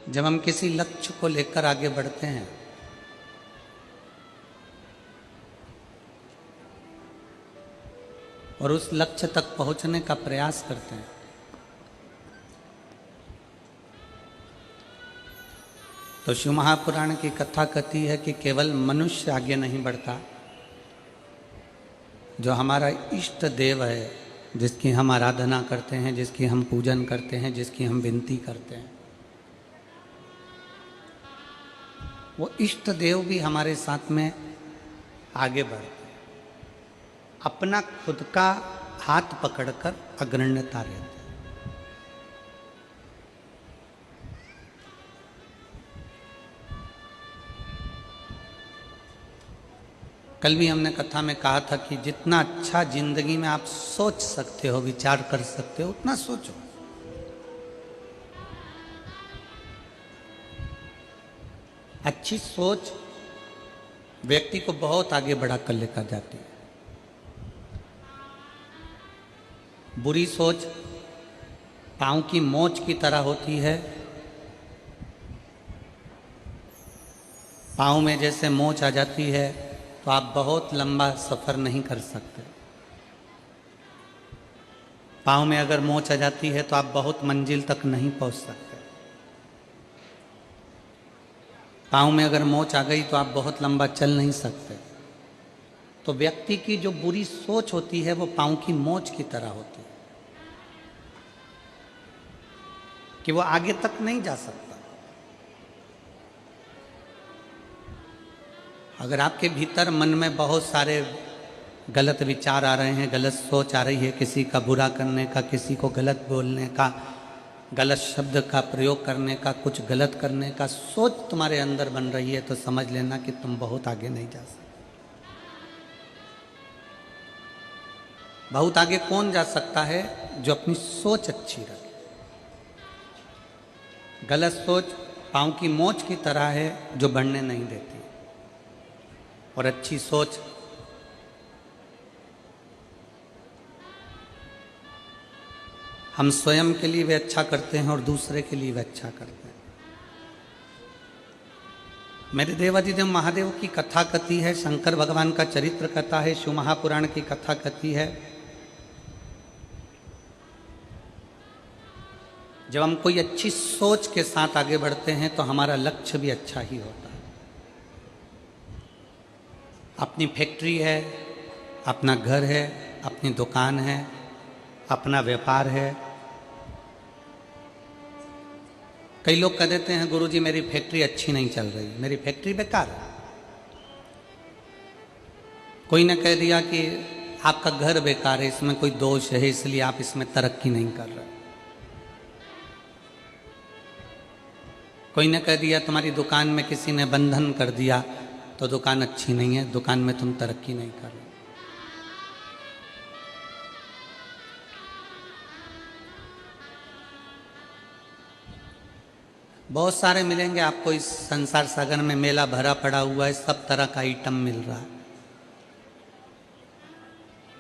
जब हम किसी लक्ष्य को लेकर आगे बढ़ते हैं और उस लक्ष्य तक पहुंचने का प्रयास करते हैं, तो शिव महापुराण की कथा कहती है कि केवल मनुष्य आगे नहीं बढ़ता, जो हमारा इष्ट देव है, जिसकी हम आराधना करते हैं, जिसकी हम पूजन करते हैं, जिसकी हम विनती करते हैं, वो इष्ट देव भी हमारे साथ में आगे बढ़ते हैं, अपना खुद का हाथ पकड़कर अग्रण्यता रहते हैं। कल भी हमने कथा में कहा था कि जितना अच्छा जिंदगी में आप सोच सकते हो, विचार कर सकते हो, उतना सोचो। अच्छी सोच व्यक्ति को बहुत आगे बढ़ा कर लेकर जाती है। बुरी सोच पांव की मोच की तरह होती है। पांव में जैसे मोच आ जाती है तो आप बहुत लंबा सफर नहीं कर सकते। पांव में अगर मोच आ जाती है तो आप बहुत मंजिल तक नहीं पहुंच सकते। पांव में अगर मोच आ गई तो आप बहुत लंबा चल नहीं सकते। तो व्यक्ति की जो बुरी सोच होती है वो पांव की मोच की तरह होती है कि वो आगे तक नहीं जा सकता। अगर आपके भीतर मन में बहुत सारे गलत विचार आ रहे हैं, गलत सोच आ रही है, किसी का बुरा करने का, किसी को गलत बोलने का, गलत शब्द का प्रयोग करने का, कुछ गलत करने का सोच तुम्हारे अंदर बन रही है, तो समझ लेना कि तुम बहुत आगे नहीं जा सकते। बहुत आगे कौन जा सकता है? जो अपनी सोच अच्छी रखे। गलत सोच पांव की मोच की तरह है जो बढ़ने नहीं देती, और अच्छी सोच हम स्वयं के लिए भी अच्छा करते हैं और दूसरे के लिए भी अच्छा करते हैं। मेरे देवाधिदेव महादेव की कथा कथी है, शंकर भगवान का चरित्र कथा है, शिव महापुराण की कथा कथी है। जब हम कोई अच्छी सोच के साथ आगे बढ़ते हैं तो हमारा लक्ष्य भी अच्छा ही होता है। अपनी फैक्ट्री है, अपना घर है, अपनी दुकान है, अपना व्यापार है। कई लोग कह देते हैं गुरुजी मेरी फैक्ट्री अच्छी नहीं चल रही, मेरी फैक्ट्री बेकार है। कोई ने कह दिया कि आपका घर बेकार है, इसमें कोई दोष है, इसलिए आप इसमें तरक्की नहीं कर रहे। कोई ने कह दिया तुम्हारी दुकान में किसी ने बंधन कर दिया तो दुकान अच्छी नहीं है, दुकान में तुम तरक्की नहीं कर रहे। बहुत सारे मिलेंगे आपको इस संसार सागर में, मेला भरा पड़ा हुआ है, सब तरह का आइटम मिल रहा है।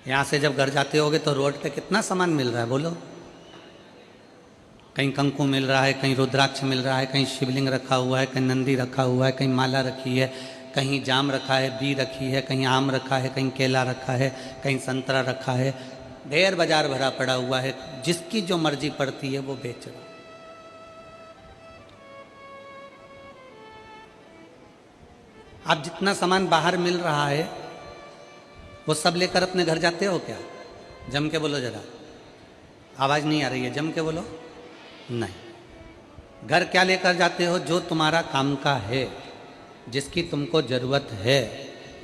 यहां से जब घर जाते होगे तो रोड पे कितना सामान मिल रहा है बोलो। कहीं कंकु मिल रहा है, कहीं रुद्राक्ष मिल रहा है, कहीं शिवलिंग रखा हुआ है, कहीं नंदी रखा हुआ है, कहीं माला रखी है, कहीं जाम रखा है, बी रखी है, कहीं आम रखा है, कहीं केला रखा है, कहीं संतरा रखा है। ढेर बाजार भरा पड़ा हुआ है, जिसकी जो मर्जी पड़ती है वो बेच रहा है। आप जितना सामान बाहर मिल रहा है वो सब लेकर अपने घर जाते हो क्या? जम के बोलो जरा, आवाज नहीं आ रही है, जम के बोलो। नहीं। घर क्या लेकर जाते हो? जो तुम्हारा काम का है, जिसकी तुमको जरूरत है,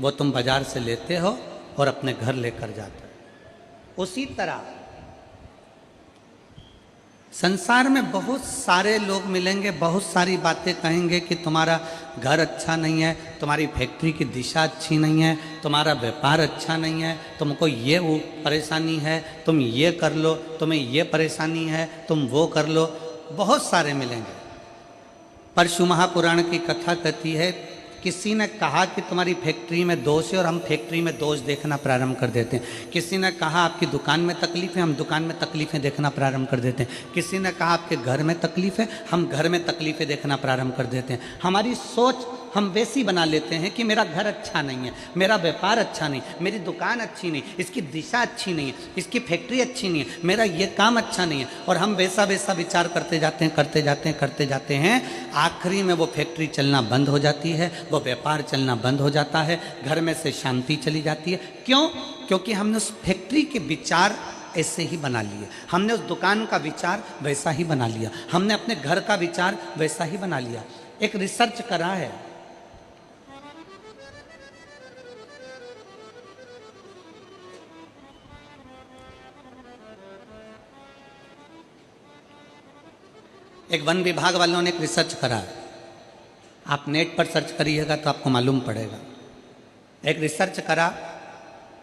वो तुम बाजार से लेते हो और अपने घर लेकर जाते हो। उसी तरह संसार में बहुत सारे लोग मिलेंगे, बहुत सारी बातें कहेंगे कि तुम्हारा घर अच्छा नहीं है, तुम्हारी फैक्ट्री की दिशा अच्छी नहीं है, तुम्हारा व्यापार अच्छा नहीं है, तुमको ये वो परेशानी है, तुम ये कर लो, तुम्हें ये परेशानी है, तुम वो कर लो। बहुत सारे मिलेंगे। पर शिव महापुराण की कथा कहती है किसी ने कहा कि तुम्हारी फैक्ट्री में दोष है और हम फैक्ट्री में दोष देखना प्रारंभ कर देते हैं। किसी ने कहा आपकी दुकान में तकलीफ है, हम दुकान में तकलीफ़ें देखना प्रारंभ कर देते हैं। किसी ने कहा आपके घर में तकलीफ है, हम घर में तकलीफ़ें देखना प्रारंभ कर देते हैं। हमारी सोच हम वैसी बना लेते हैं कि मेरा घर अच्छा नहीं है, मेरा व्यापार अच्छा नहीं, मेरी दुकान अच्छी नहीं, इसकी दिशा अच्छी नहीं है, इसकी फैक्ट्री अच्छी नहीं है, मेरा ये काम अच्छा नहीं है, और हम वैसा वैसा विचार करते जाते हैं, करते जाते हैं, करते जाते हैं। आखिरी में वो फैक्ट्री चलना बंद हो जाती है, वो व्यापार चलना बंद हो जाता है, घर में से शांति चली जाती है। क्यों? क्योंकि हमने उस फैक्ट्री के विचार ऐसे ही बना लिए, हमने उस दुकान का विचार वैसा ही बना लिया, हमने अपने घर का विचार वैसा ही बना लिया। एक रिसर्च करा है, एक वन विभाग वालों ने एक रिसर्च करा है, आप नेट पर सर्च करिएगा तो आपको मालूम पड़ेगा। एक रिसर्च करा,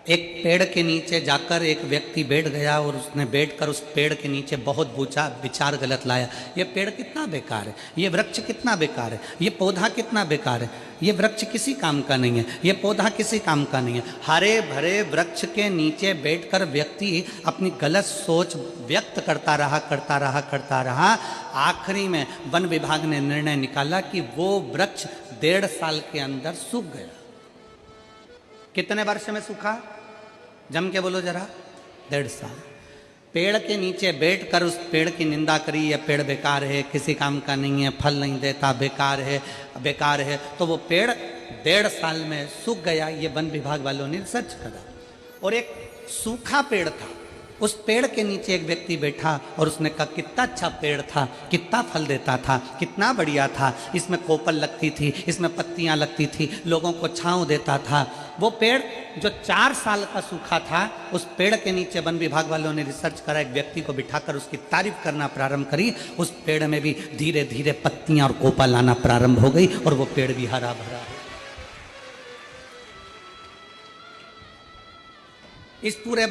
एक पेड़ के नीचे जाकर एक व्यक्ति बैठ गया और उसने बैठकर उस पेड़ के नीचे बहुत बूझा विचार गलत लाया। ये पेड़ कितना बेकार है, ये वृक्ष कितना बेकार है, ये पौधा कितना बेकार है, ये वृक्ष किसी काम का नहीं है, ये पौधा किसी काम का नहीं है। हरे भरे वृक्ष के नीचे बैठकर व्यक्ति अपनी गलत सोच व्यक्त करता रहा, करता रहा, करता रहा। आखिरी में वन विभाग ने निर्णय निकाला कि वो वृक्ष 1.5 साल के अंदर सूख गया। कितने वर्ष में सूखा? जम के बोलो जरा। 1.5 साल। पेड़ के नीचे बैठकर उस पेड़ की निंदा करी, यह पेड़ बेकार है, किसी काम का नहीं है, फल नहीं देता, बेकार है, बेकार है। तो वो पेड़ 1.5 साल में सूख गया। ये वन विभाग वालों ने रिसर्च करा। और एक सूखा पेड़ था, उस पेड़ के नीचे एक व्यक्ति बैठा और उसने कहा कितना अच्छा पेड़ था, कितना फल देता था, कितना बढ़िया था, इसमें कोपल लगती थी, इसमें पत्तियां लगती थी, लोगों को छांव देता था। वो पेड़ जो 4 साल का सूखा था, उस पेड़ के नीचे वन विभाग वालों ने रिसर्च करा, एक व्यक्ति को बिठाकर उसकी तारीफ करना प्रारंभ करी। उस पेड़ में भी धीरे धीरे पत्तियां और कोपल आना प्रारंभ हो गई और वो पेड़ भी हरा भरा है। इस पूरे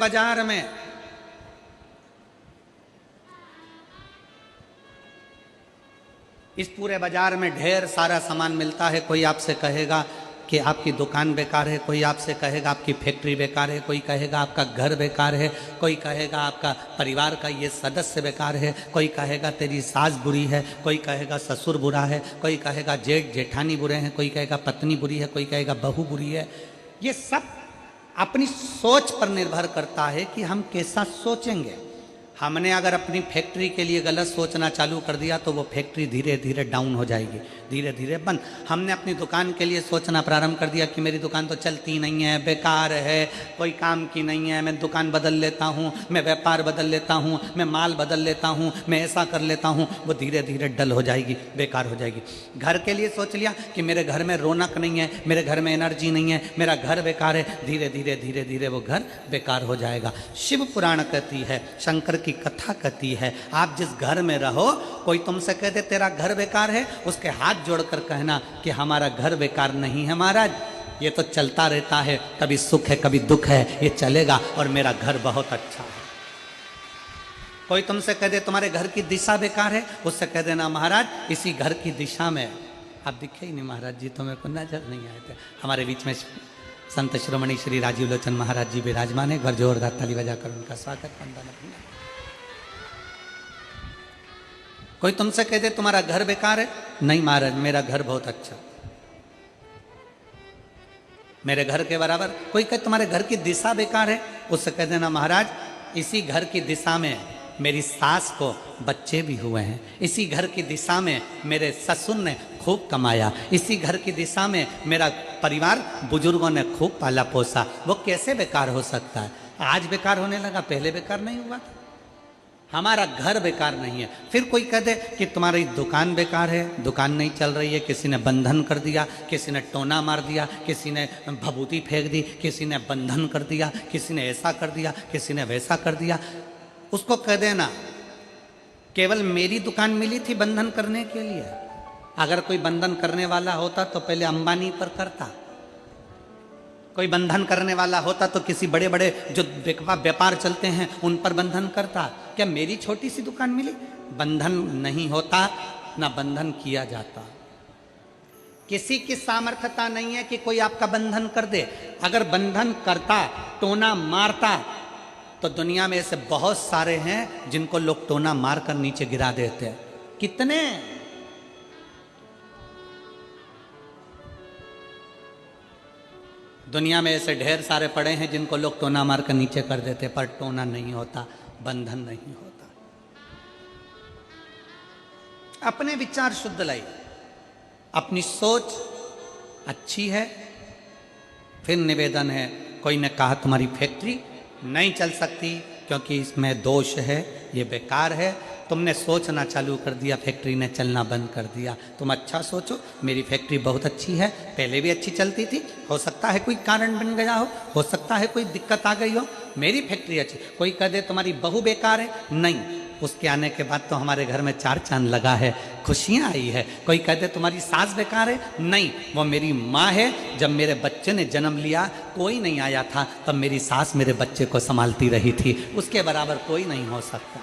बाजार में ढेर सारा सामान मिलता है। कोई आपसे कहेगा कि आपकी दुकान बेकार है, कोई आपसे कहेगा आपकी फैक्ट्री बेकार है, कोई कहेगा आपका घर बेकार है, कोई कहेगा आपका परिवार का ये सदस्य बेकार है, कोई कहेगा तेरी सास बुरी है, कोई कहेगा ससुर बुरा है, कोई कहेगा जेठ जेठानी बुरे हैं, कोई कहेगा पत्नी बुरी है, कोई कहेगा बहू बुरी है। ये सब अपनी सोच पर निर्भर करता है कि हम कैसा सोचेंगे। हमने अगर अपनी फैक्ट्री के लिए गलत सोचना चालू कर दिया तो वो फैक्ट्री धीरे धीरे डाउन हो जाएगी, धीरे धीरे बंद। हमने अपनी दुकान के लिए सोचना प्रारंभ कर दिया कि मेरी दुकान तो चलती नहीं है, बेकार है, कोई काम की नहीं है, मैं दुकान बदल लेता हूँ, मैं व्यापार बदल लेता हूँ, मैं माल बदल लेता हूँ, मैं ऐसा कर लेता हूँ, वो धीरे धीरे डल हो जाएगी, बेकार हो जाएगी। घर के लिए सोच लिया कि मेरे घर में रौनक नहीं है, मेरे घर में एनर्जी नहीं है, मेरा घर बेकार है, धीरे धीरे धीरे धीरे वो घर बेकार हो जाएगा। शिव पुराण कहती है, शंकर की कथा कहती है, आप जिस घर में रहो, कोई तुमसे कह दे तेरा घर बेकार है, उसके हाथ जोड़कर कहना कि हमारा घर बेकार नहीं है महाराज, ये तो चलता रहता है, कभी सुख है कभी दुख है, ये चलेगा और मेरा घर बहुत अच्छा है। कोई तुमसे कह दे तुम्हारे घर की दिशा बेकार है, उससे कह देना महाराज इसी घर की दिशा में, आप दिखे ही नहीं महाराज जी, तो मेरे को नजर नहीं आए थे। हमारे बीच में संत श्रोमणी श्री राजीव लोचन महाराज जी विराजमान है, एक बार जोरदार ताली बजाकर उनका स्वागत वंदन। कोई तुमसे कह दे तुम्हारा घर बेकार है, नहीं महाराज मेरा घर बहुत अच्छा, मेरे घर के बराबर। कोई कहे तुम्हारे घर की दिशा बेकार है, उससे कह देना महाराज इसी घर की दिशा में मेरी सास को बच्चे भी हुए हैं, इसी घर की दिशा में मेरे ससुर ने खूब कमाया, इसी घर की दिशा में मेरा परिवार बुजुर्गों ने खूब पाला पोसा। वो कैसे बेकार हो सकता है? आज बेकार होने लगा, पहले बेकार नहीं हुआ था। हमारा घर बेकार नहीं है। फिर कोई कह दे कि तुम्हारी दुकान बेकार है, दुकान नहीं चल रही है, किसी ने बंधन कर दिया, किसी ने टोना मार दिया, किसी ने भभूति फेंक दी, किसी ने बंधन कर दिया, किसी ने ऐसा कर दिया, किसी ने वैसा कर दिया। उसको कह देना केवल मेरी दुकान मिली थी बंधन करने के लिए, अगर कोई बंधन करने वाला होता तो पहले अंबानी पर करता, कोई बंधन करने वाला होता तो किसी बड़े बड़े जो व्यापार चलते हैं उन पर बंधन करता। क्या मेरी छोटी सी दुकान मिली? बंधन नहीं होता, ना बंधन किया जाता। किसी की सामर्थ्यता नहीं है कि कोई आपका बंधन कर दे। अगर बंधन करता, टोना मारता, तो दुनिया में ऐसे बहुत सारे हैं जिनको लोग टोना मारकर नीचे गिरा देते हैं। कितने दुनिया में ऐसे ढेर सारे पड़े हैं जिनको लोग टोना मारकर नीचे कर देते, पर टोना नहीं होता, बंधन नहीं होता। अपने विचार शुद्ध लाइए, अपनी सोच अच्छी है। फिर निवेदन है, कोई ने कहा तुम्हारी फैक्ट्री नहीं चल सकती क्योंकि इसमें दोष है, ये बेकार है। तुमने सोचना चालू कर दिया, फैक्ट्री ने चलना बंद कर दिया। तुम अच्छा सोचो, मेरी फैक्ट्री बहुत अच्छी है, पहले भी अच्छी चलती थी, हो सकता है कोई कारण बन गया हो सकता है कोई दिक्कत आ गई हो, मेरी फैक्ट्री अच्छी। कोई कह दे तुम्हारी बहू बेकार है, नहीं, उसके आने के बाद तो हमारे घर में 4 चांद लगा है, खुशियां आई है। कोई कह दे तुम्हारी सास बेकार है, नहीं, वो मेरी माँ है। जब मेरे बच्चे ने जन्म लिया कोई नहीं आया था, तब मेरी सास मेरे बच्चे को संभालती रही थी, उसके बराबर कोई नहीं हो सकता।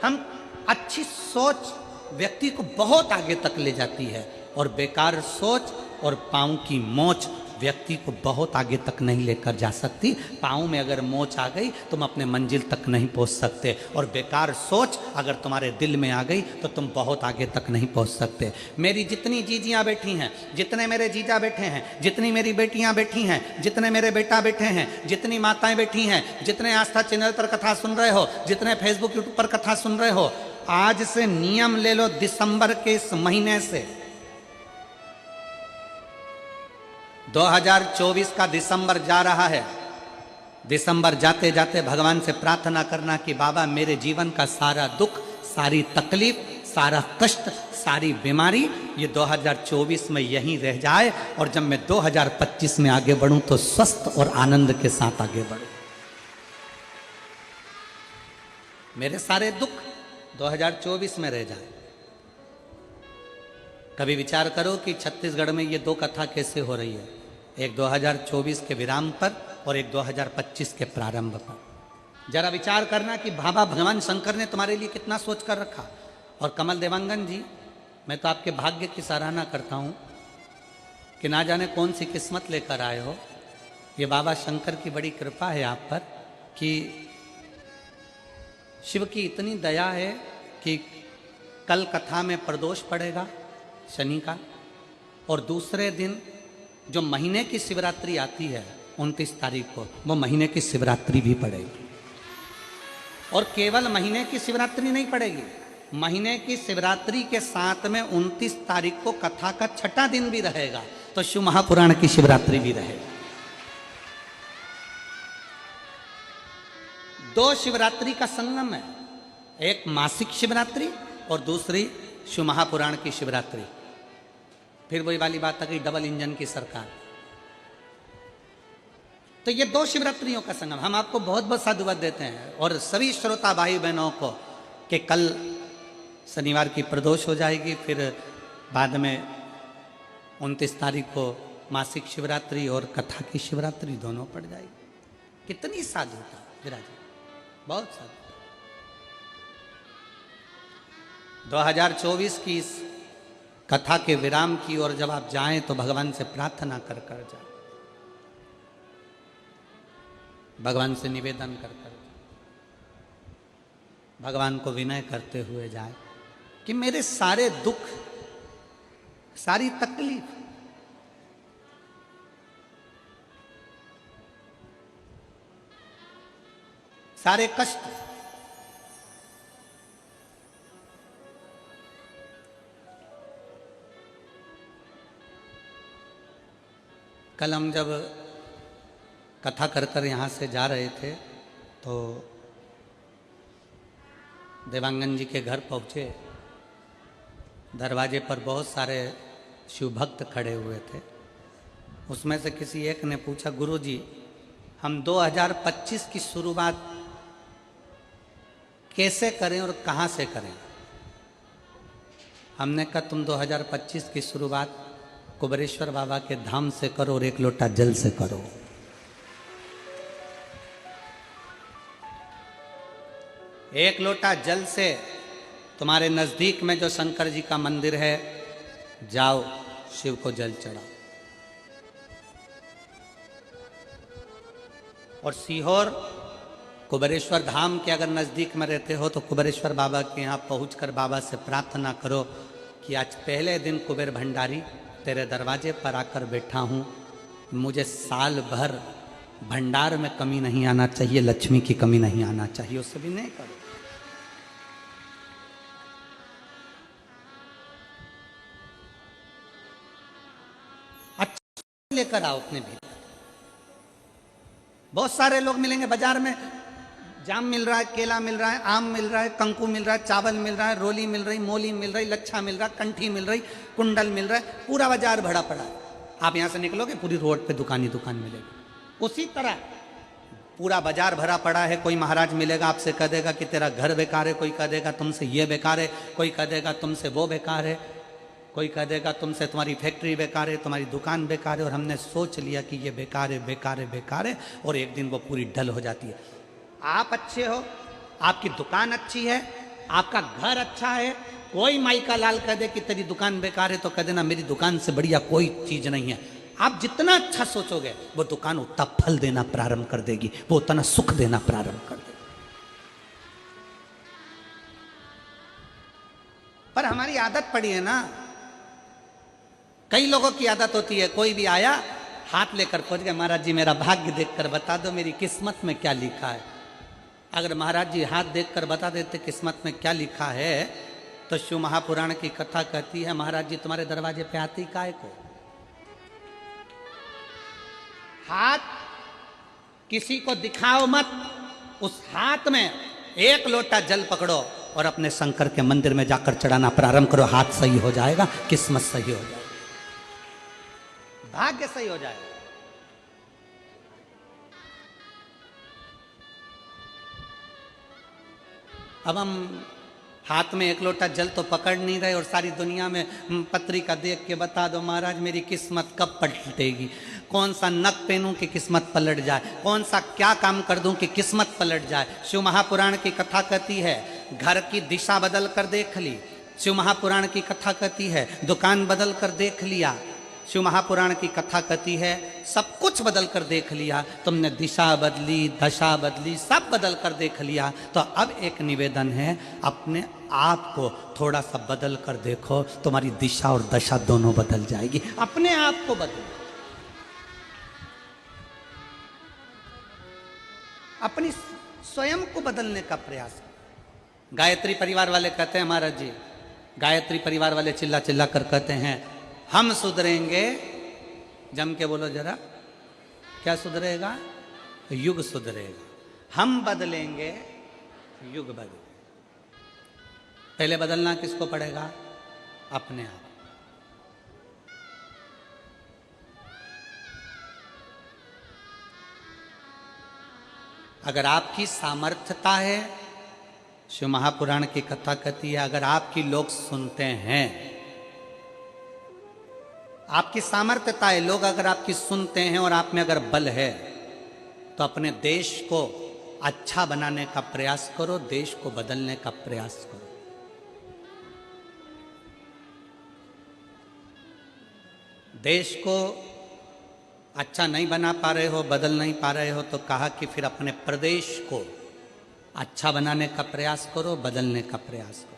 हम अच्छी सोच व्यक्ति को बहुत आगे तक ले जाती है, और बेकार सोच और पाँव की मोच व्यक्ति को बहुत आगे तक नहीं लेकर जा सकती। पाँव में अगर मोच आ गई तुम अपने मंजिल तक नहीं पहुंच सकते, और बेकार सोच अगर तुम्हारे दिल में आ गई तो तुम बहुत आगे तक नहीं पहुंच सकते। मेरी जितनी जीजियाँ बैठी हैं, जितने मेरे जीजा बैठे हैं, जितनी मेरी बेटियाँ बैठी हैं, जितने मेरे बेटा बैठे हैं, जितनी माताएं बैठी हैं, जितने आस्था चैनल पर कथा सुन रहे हो, जितने फेसबुक यूट्यूब पर कथा सुन रहे हो, आज से नियम ले लो, दिसंबर के इस महीने से 2024 का दिसंबर जा रहा है। दिसंबर जाते जाते भगवान से प्रार्थना करना कि बाबा मेरे जीवन का सारा दुख, सारी तकलीफ, सारा कष्ट, सारी बीमारी ये 2024 में यहीं रह जाए, और जब मैं 2025 में आगे बढ़ूं तो स्वस्थ और आनंद के साथ आगे बढ़ूं। मेरे सारे दुख 2024 में रह जाए। कभी विचार करो कि छत्तीसगढ़ में ये 2 कथा कैसे हो रही है, एक 2024 के विराम पर और एक 2025 के प्रारंभ पर। जरा विचार करना कि बाबा भगवान शंकर ने तुम्हारे लिए कितना सोच कर रखा। और कमल देवांगन जी, मैं तो आपके भाग्य की सराहना करता हूँ कि ना जाने कौन सी किस्मत लेकर आए हो। ये बाबा शंकर की बड़ी कृपा है आप पर कि शिव की इतनी दया है कि कल कथा में प्रदोष पड़ेगा शनि का, और दूसरे दिन जो महीने की शिवरात्रि आती है 29 तारीख को, वो महीने की शिवरात्रि भी पड़ेगी। और केवल महीने की शिवरात्रि नहीं पड़ेगी, महीने की शिवरात्रि के साथ में 29 तारीख को कथा का 6ठा दिन भी रहेगा, तो शिव महापुराण की शिवरात्रि भी रहेगी। 2 शिवरात्रि का संगम है, एक मासिक शिवरात्रि और दूसरी शिव महापुराण की शिवरात्रि। फिर वही वाली बात आ गई, डबल इंजन की सरकार। तो ये 2 शिवरात्रियों का संगम। हम आपको बहुत बहुत साधुवाद देते हैं, और सभी श्रोता भाई बहनों को कि कल शनिवार की प्रदोष हो जाएगी, फिर बाद में 29 तारीख को मासिक शिवरात्रि और कथा की शिवरात्रि दोनों पड़ जाएगी। कितनी साधुता विराज, बहुत साधु। 2024 की इस कथा के विराम की ओर जब आप जाएं तो भगवान से प्रार्थना कर कर जाए, भगवान से निवेदन कर कर, भगवान को विनय करते हुए जाए कि मेरे सारे दुख, सारी तकलीफ, सारे कष्ट कल हम जब कथा कर कर यहाँ से जा रहे थे तो देवांगन जी के घर पहुँचे। दरवाजे पर बहुत सारे शिव भक्त खड़े हुए थे। उसमें से किसी एक ने पूछा, गुरुजी हम 2025 की शुरुआत कैसे करें और कहाँ से करें? हमने कहा तुम 2025 की शुरुआत कुबेरेश्वर बाबा के धाम से करो और 1 लोटा जल से करो। एक लोटा जल से तुम्हारे नजदीक में जो शंकर जी का मंदिर है जाओ शिव को जल चढ़ाओ। और सीहोर कुबेरेश्वर धाम के अगर नज़दीक में रहते हो तो कुबेरेश्वर बाबा के यहाँ पहुँचकर बाबा से प्रार्थना करो कि आज पहले दिन कुबेर भंडारी तेरे दरवाजे पर आकर बैठा हूँ, मुझे साल भर भंडार में कमी नहीं आना चाहिए, लक्ष्मी की कमी नहीं आना चाहिए। उससे भी नहीं करो। अच्छा लेकर आओ अपने भीतर। बहुत सारे लोग मिलेंगे बाजार में, जाम मिल रहा है, केला मिल रहा है, आम मिल रहा है, कंकु मिल रहा है, चावल मिल रहा है, रोली मिल रही, मोली मिल रही, लच्छा मिल रहा, कंठी मिल रही, कुंडल मिल रहा है, पूरा बाजार भरा पड़ा है। आप यहां से निकलोगे पूरी रोड पे दुकान ही दुकान मिलेगी। उसी तरह पूरा बाजार भरा पड़ा है। कोई महाराज मिलेगा आपसे कह देगा कि तेरा घर बेकार है, कोई कह देगा तुमसे ये बेकार है, कोई कह देगा तुमसे वो बेकार है, कोई कह देगा तुमसे तुम्हारी फैक्ट्री बेकार है, तुम्हारी दुकान बेकार है। और हमने सोच लिया कि ये बेकार है, बेकार है, बेकार है, और एक दिन वो पूरी डल हो जाती है। आप अच्छे हो, आपकी दुकान अच्छी है, आपका घर अच्छा है, कोई माई का लाल कह दे कि तेरी दुकान बेकार है तो कह देना मेरी दुकान से बढ़िया कोई चीज नहीं है। आप जितना अच्छा सोचोगे वो दुकान उतना फल देना प्रारंभ कर देगी, वो उतना सुख देना प्रारंभ कर देगी। पर हमारी आदत पड़ी है ना, कई लोगों की आदत होती है, कोई भी आया हाथ लेकर पहुंच गया, महाराज जी मेरा भाग्य देखकर बता दो मेरी किस्मत में क्या लिखा है। अगर महाराज जी हाथ देखकर बता देते किस्मत में क्या लिखा है तो शिव महापुराण की कथा कहती है महाराज जी तुम्हारे दरवाजे पे आती काय को। हाथ किसी को दिखाओ मत, उस हाथ में एक लोटा जल पकड़ो और अपने शंकर के मंदिर में जाकर चढ़ाना प्रारंभ करो। हाथ सही हो जाएगा, किस्मत सही हो जाएगी, भाग्य सही हो जाएगा। अब हम हाथ में एक लोटा जल तो पकड़ नहीं रहे और सारी दुनिया में पत्रिका देख के बता दो महाराज मेरी किस्मत कब पलटेगी, कौन सा नक पहनूं कि किस्मत पलट जाए, कौन सा क्या काम कर दूं कि किस्मत पलट जाए। शिव महापुराण की कथा कहती है घर की दिशा बदल कर देख ली, शिव महापुराण की कथा कहती है दुकान बदल कर देख लिया, शिव महापुराण की कथा कहती है सब कुछ बदल कर देख लिया, तुमने दिशा बदली, दशा बदली, सब बदल कर देख लिया। तो अब एक निवेदन है अपने आप को थोड़ा सा बदल कर देखो, तुम्हारी दिशा और दशा दोनों बदल जाएगी। अपने आप को बदलो, अपनी स्वयं को बदलने का प्रयास। गायत्री परिवार वाले कहते हैं महाराज जी, गायत्री परिवार वाले चिल्ला चिल्ला कर कहते हैं हम सुधरेंगे, जम के बोलो जरा, क्या सुधरेगा? युग सुधरेगा। हम बदलेंगे, युग बदलेगा। पहले बदलना किसको पड़ेगा? अपने आप। अगर आपकी सामर्थ्यता है, शिव महापुराण की कथा कहती है अगर आपकी लोग सुनते हैं, आपकी सामर्थ्यता है, लोग अगर आपकी सुनते हैं और आप में अगर बल है तो अपने देश को अच्छा बनाने का प्रयास करो, देश को बदलने का प्रयास करो। देश को अच्छा नहीं बना पा रहे हो, बदल नहीं पा रहे हो तो कहा कि फिर अपने प्रदेश को अच्छा बनाने का प्रयास करो, बदलने का प्रयास करो।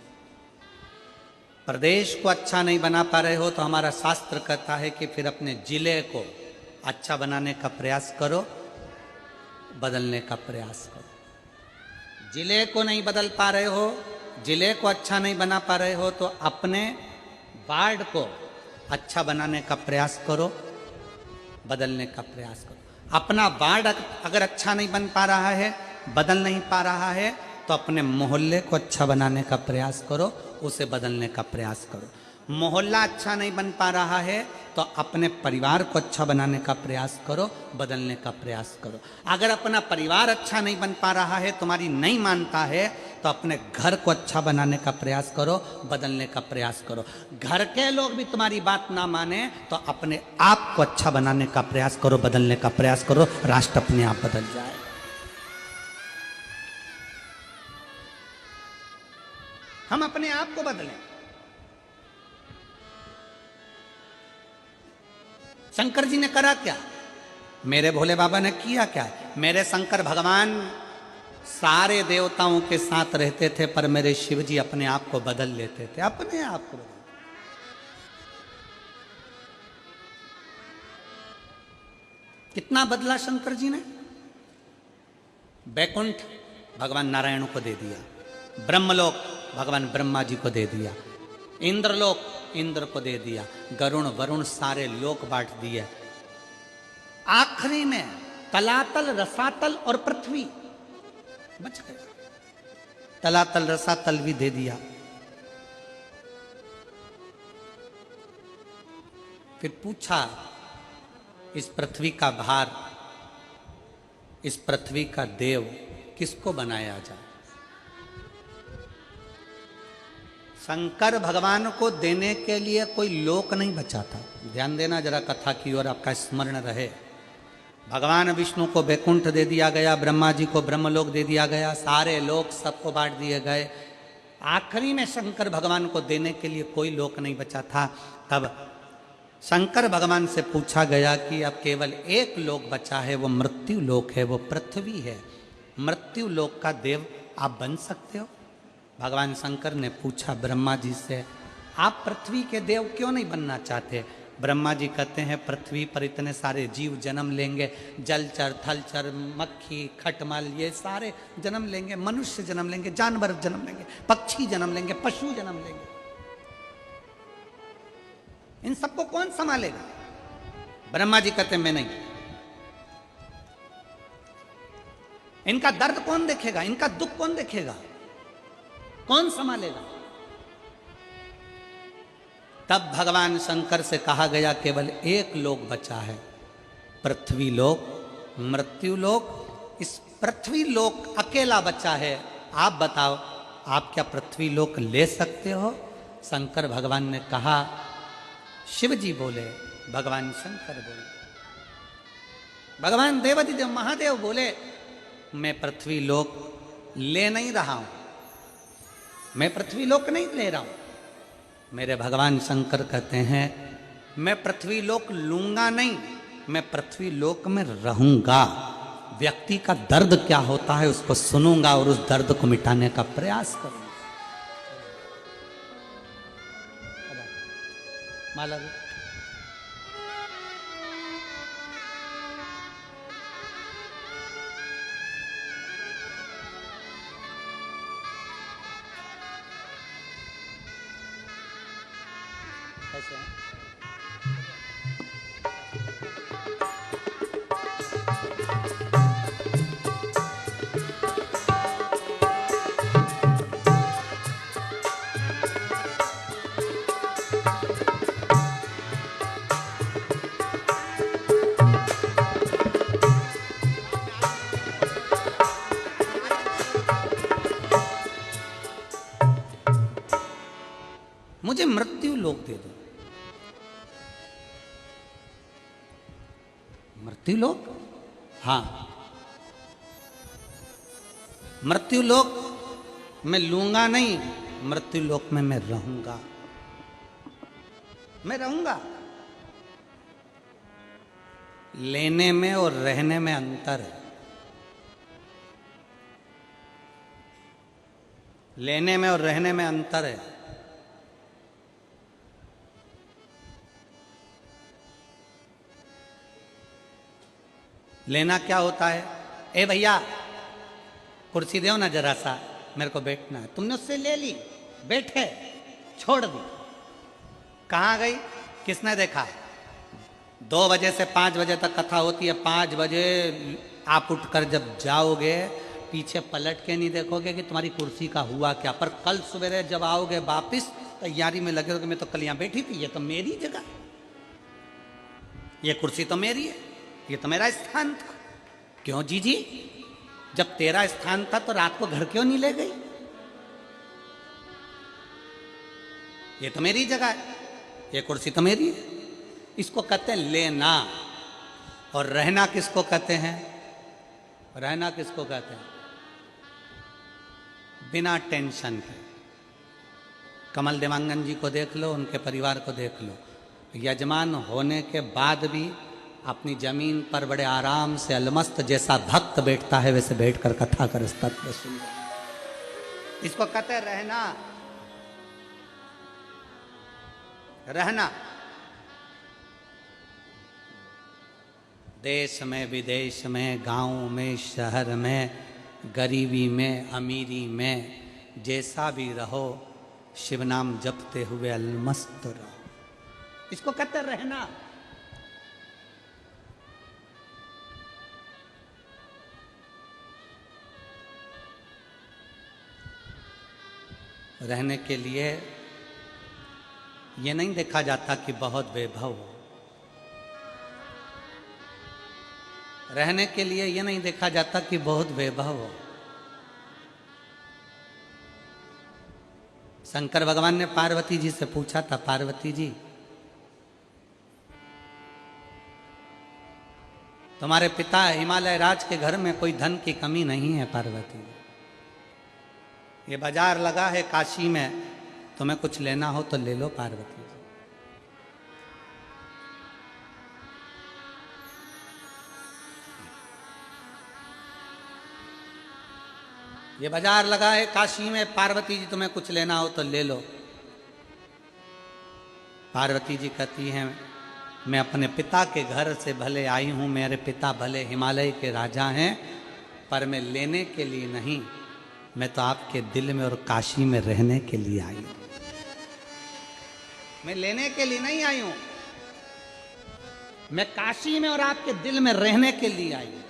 प्रदेश को अच्छा नहीं बना पा रहे हो तो हमारा शास्त्र कहता है कि फिर अपने जिले को अच्छा बनाने का प्रयास करो, बदलने का प्रयास करो। जिले को नहीं बदल पा रहे हो, जिले को अच्छा नहीं बना पा रहे हो तो अपने वार्ड को अच्छा बनाने का प्रयास करो, बदलने का प्रयास करो। अपना वार्ड अगर अच्छा नहीं बन पा रहा है, बदल नहीं पा रहा है तो अपने मोहल्ले को अच्छा बनाने का प्रयास करो, उसे बदलने का प्रयास करो। मोहल्ला अच्छा नहीं बन पा रहा है तो अपने परिवार को अच्छा बनाने का प्रयास करो, बदलने का प्रयास करो। अगर अपना परिवार अच्छा नहीं बन पा रहा है, तुम्हारी नहीं मानता है तो अपने घर को अच्छा बनाने का प्रयास करो, बदलने का प्रयास करो। घर के लोग भी तुम्हारी बात ना माने तो अपने आप को अच्छा बनाने का प्रयास करो, बदलने का प्रयास करो, राष्ट्र अपने आप बदल जाए। हम अपने आप को बदलें। शंकर जी ने करा क्या? मेरे भोले बाबा ने किया क्या? मेरे शंकर भगवान सारे देवताओं के साथ रहते थे, पर मेरे शिव जी अपने आप को बदल लेते थे, अपने आप को। कितना बदला शंकर जी ने? वैकुंठ भगवान नारायण को दे दिया, ब्रह्मलोक भगवान ब्रह्मा जी को दे दिया, इंद्रलोक इंद्र को दे दिया, गरुण वरुण सारे लोक बांट दिए। आखिरी में तलातल रसातल और पृथ्वी बच गए। तलातल रसातल भी दे दिया। फिर पूछा, इस पृथ्वी का भार, इस पृथ्वी का देव किसको बनाया जाए? शंकर भगवान को देने के लिए कोई लोक नहीं बचा था। ध्यान देना जरा कथा की ओर, आपका स्मरण रहे। भगवान विष्णु को वैकुंठ दे दिया गया, ब्रह्मा जी को ब्रह्मलोक दे दिया गया, सारे लोक सबको बांट दिए गए। आखिरी में शंकर भगवान को देने के लिए कोई लोक नहीं बचा था। तब शंकर भगवान से पूछा गया कि अब केवल एक लोक बचा है, वो मृत्यु लोक है, वो पृथ्वी है। मृत्यु लोक का देव आप बन सकते हो? भगवान शंकर ने पूछा ब्रह्मा जी से, आप पृथ्वी के देव क्यों नहीं बनना चाहते? ब्रह्मा जी कहते हैं, पृथ्वी पर इतने सारे जीव जन्म लेंगे, जलचर थलचर मक्खी खटमल ये सारे जन्म लेंगे, मनुष्य जन्म लेंगे, जानवर जन्म लेंगे, पक्षी जन्म लेंगे, पशु जन्म लेंगे, इन सबको कौन संभालेगा? ब्रह्मा जी कहते हैं, मैं नहीं। इनका दर्द कौन देखेगा? इनका दुख कौन देखेगा? कौन संभालेगा? तब भगवान शंकर से कहा गया, केवल एक लोक बचा है, पृथ्वी लोक, मृत्यु लोक। इस पृथ्वी लोक अकेला बचा है। आप बताओ, आप क्या पृथ्वी लोक ले सकते हो? शंकर भगवान ने कहा, शिव जी बोले, भगवान शंकर बोले, भगवान देवाधिदेव महादेव बोले, मैं पृथ्वी लोक ले नहीं रहा हूं, मैं पृथ्वी लोक नहीं ले रहा हूं। मेरे भगवान शंकर कहते हैं, मैं पृथ्वी लोक लूंगा नहीं, मैं पृथ्वी लोक में रहूंगा। व्यक्ति का दर्द क्या होता है उसको सुनूंगा और उस दर्द को मिटाने का प्रयास करूंगा। माला जी कैसे हैं? मुझे मृत्यु लोक दे दो। मृत्यु लोक? हाँ, मृत्यु लोक मैं लूंगा नहीं, मृत्यु लोक में मैं रहूंगा, मैं रहूंगा। लेने में और रहने में अंतर है। लेने में और रहने में अंतर है। लेना क्या होता है? ए भैया कुर्सी दो ना जरा सा, मेरे को बैठना है। तुमने उससे ले ली, बैठे, छोड़ दी, कहाँ गई? किसने देखा? 2 बजे से 5 बजे तक कथा होती है। 5 बजे आप उठकर जब जाओगे, पीछे पलट के नहीं देखोगे कि तुम्हारी कुर्सी का हुआ क्या। पर कल सवेरे जब आओगे वापिस, तैयारी में लगे हो कि मैं तो कल यहाँ बैठी थी, ये तो मेरी जगह, ये कुर्सी तो मेरी है, ये तो मेरा स्थान था। क्यों जीजी? जब तेरा स्थान था तो रात को घर क्यों नहीं ले गई? ये तो मेरी जगह है, ये कुर्सी तो मेरी है। इसको कहते हैं लेना। और रहना किसको कहते हैं? रहना किसको कहते हैं? बिना टेंशन के। कमल देवांगन जी को देख लो, उनके परिवार को देख लो। यजमान होने के बाद भी अपनी जमीन पर बड़े आराम से अलमस्त जैसा भक्त बैठता है वैसे बैठकर कथा कर तत्व सुन। इसको कहते रहना। रहना देश में विदेश में, गांव में, शहर में, गरीबी में, अमीरी में, जैसा भी रहो शिव नाम जपते हुए अलमस्त रहो। इसको कहते रहना। रहने के लिए ये नहीं देखा जाता कि बहुत वैभव हो। रहने के लिए ये नहीं देखा जाता कि बहुत वैभव हो। शंकर भगवान ने पार्वती जी से पूछा था, पार्वती जी तुम्हारे पिता हिमालय राज के घर में कोई धन की कमी नहीं है पार्वती। ये बाजार लगा है काशी में, तुम्हें कुछ लेना हो तो ले लो पार्वती जी। ये बाजार लगा है काशी में, पार्वती जी तुम्हें कुछ लेना हो तो ले लो। पार्वती जी कहती हैं मैं अपने पिता के घर से भले आई हूं, मेरे पिता भले हिमालय के राजा हैं, पर मैं लेने के लिए नहीं, मैं तो आपके दिल में और काशी में रहने के लिए आई हूं। मैं लेने के लिए नहीं आई हूं, मैं काशी में और आपके दिल में रहने के लिए आई हूं।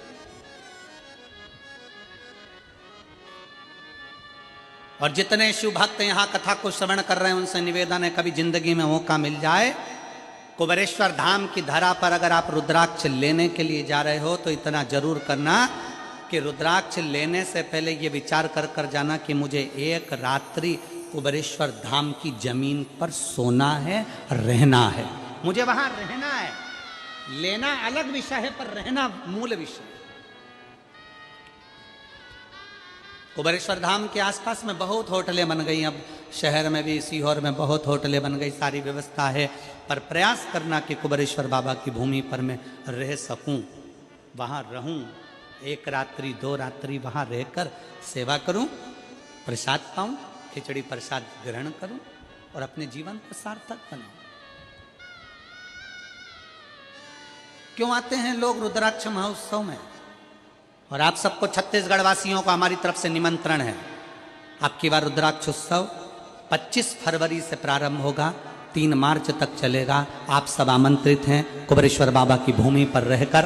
और जितने शिव भक्त यहां कथा को श्रवण कर रहे हैं उनसे निवेदन है, कभी जिंदगी में मौका मिल जाए कुबेरेश्वर धाम की धरा पर अगर आप रुद्राक्ष लेने के लिए जा रहे हो तो इतना जरूर करना कि रुद्राक्ष लेने से पहले ये विचार कर कर जाना कि मुझे एक रात्रि कुबेरेश्वर धाम की जमीन पर सोना है, रहना है, मुझे वहां रहना है। लेना अलग विषय है पर रहना मूल विषय। कुबेरेश्वर धाम के आसपास में बहुत होटलें बन गई, अब शहर में भी सीहोर में बहुत होटलें बन गई, सारी व्यवस्था है, पर प्रयास करना कि कुबेरेश्वर बाबा की भूमि पर मैं रह सकूं, वहां रहूं, एक रात्रि 2 रात्रि वहां रहकर सेवा करूं, प्रसाद पाऊं, खिचड़ी प्रसाद ग्रहण करूं और अपने जीवन को सार्थक बनाऊं। क्यों आते हैं लोग रुद्राक्ष महोत्सव में? और आप सबको छत्तीसगढ़ वासियों को हमारी तरफ से निमंत्रण है। आपकी बार रुद्राक्ष उत्सव 25 फरवरी से प्रारंभ होगा, 3 मार्च तक चलेगा। आप सब आमंत्रित हैं। कुबेरेश्वर बाबा की भूमि पर रहकर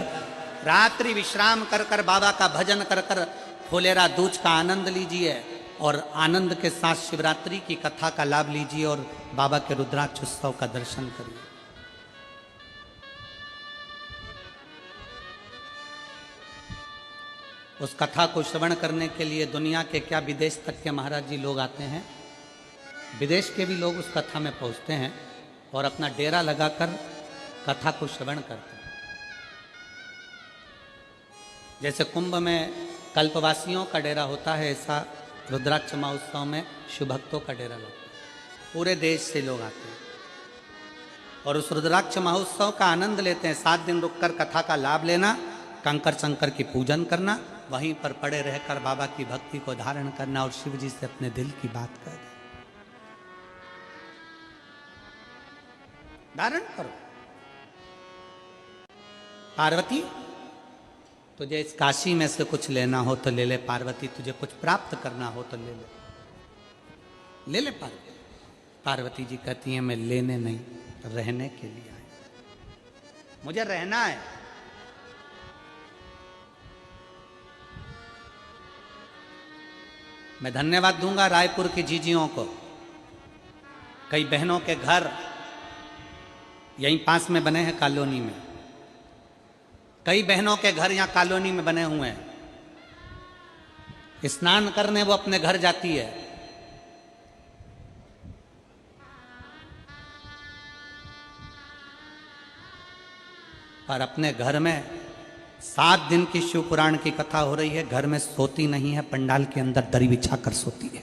रात्रि विश्राम कर कर, बाबा का भजन कर कर फुलेरा दूज का आनंद लीजिए और आनंद के साथ शिवरात्रि की कथा का लाभ लीजिए और बाबा के रुद्राक्ष उत्सव का दर्शन करिए। उस कथा को श्रवण करने के लिए दुनिया के क्या विदेश तक के महाराज जी लोग आते हैं। विदेश के भी लोग उस कथा में पहुंचते हैं और अपना डेरा लगाकर कथा को श्रवण करते हैं। जैसे कुंभ में कल्पवासियों का डेरा होता है, ऐसा रुद्राक्ष महोत्सव में शिव भक्तों का डेरा लगता है। पूरे देश से लोग आते हैं और उस रुद्राक्ष महोत्सव का आनंद लेते हैं। 7 दिन रुककर कथा का लाभ लेना, कंकर शंकर की पूजन करना, वहीं पर पड़े रहकर बाबा की भक्ति को धारण करना और शिव जी से अपने दिल की बात कर धारण करो। पार्वती तुझे इस काशी में से कुछ लेना हो तो ले ले, पार्वती तुझे कुछ प्राप्त करना हो तो ले ले, ले ले पार्वती। पार्वती जी कहती हैं मैं लेने नहीं, रहने के लिए आई, मुझे रहना है। मैं धन्यवाद दूंगा रायपुर की जीजियों को। कई बहनों के घर यहीं पास में बने हैं कॉलोनी में, कई बहनों के घर यहां कॉलोनी में बने हुए हैं। स्नान करने वो अपने घर जाती है, पर अपने घर में 7 दिन की शिव पुराण की कथा हो रही है, घर में सोती नहीं है, पंडाल के अंदर दरी बिछा कर सोती है।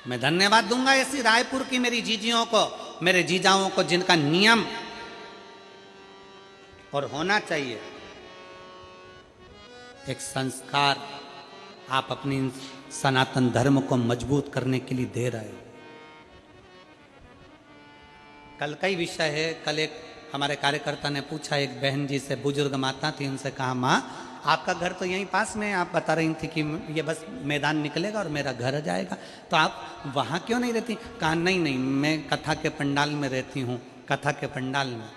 मैं धन्यवाद दूंगा ऐसी रायपुर की मेरी जीजियों को, मेरे जीजाओं को, जिनका नियम और होना चाहिए एक संस्कार आप अपनी सनातन धर्म को मजबूत करने के लिए दे रहे हो। कल का ही विषय है। कल एक हमारे कार्यकर्ता ने पूछा, एक बहन जी से, बुजुर्ग माता थी, उनसे कहा, माँ आपका घर तो यहीं पास में, आप बता रही थी कि ये बस मैदान निकलेगा और मेरा घर जाएगा, तो आप वहाँ क्यों नहीं रहती? कहा नहीं नहीं, मैं कथा के पंडाल में रहती हूँ, कथा के पंडाल में।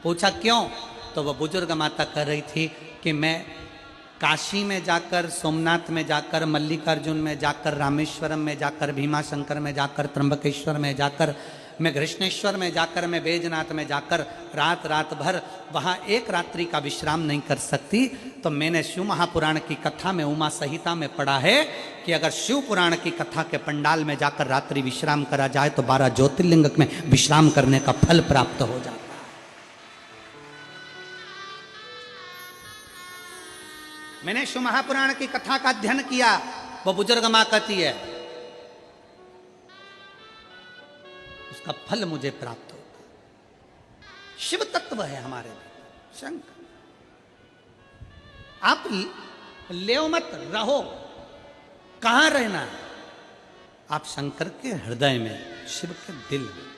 पूछा क्यों? तो वह बुजुर्ग माता कह रही थी कि मैं काशी में जाकर, सोमनाथ में जाकर, मल्लिकार्जुन में जाकर, रामेश्वरम में जाकर, भीमाशंकर में जाकर, त्र्यंबकेश्वर में जाकर, मैं कृष्णेश्वर में जाकर, मैं बैजनाथ में जाकर रात रात भर वहाँ एक रात्रि का विश्राम नहीं कर सकती। तो मैंने शिव महापुराण की कथा में, उमा संहिता में पढ़ा है कि अगर शिव पुराण की कथा के पंडाल में जाकर रात्रि विश्राम करा जाए तो 12 ज्योतिर्लिंग में विश्राम करने का फल प्राप्त हो जाता है। मैंने शिव महापुराण की कथा का अध्ययन किया। वो बुजुर्ग मां कहती है उसका फल मुझे प्राप्त होता। शिव तत्व है हमारे में, शंकर। आप ले मत रहो, कहां रहना है? आप शंकर के हृदय में, शिव के दिल में।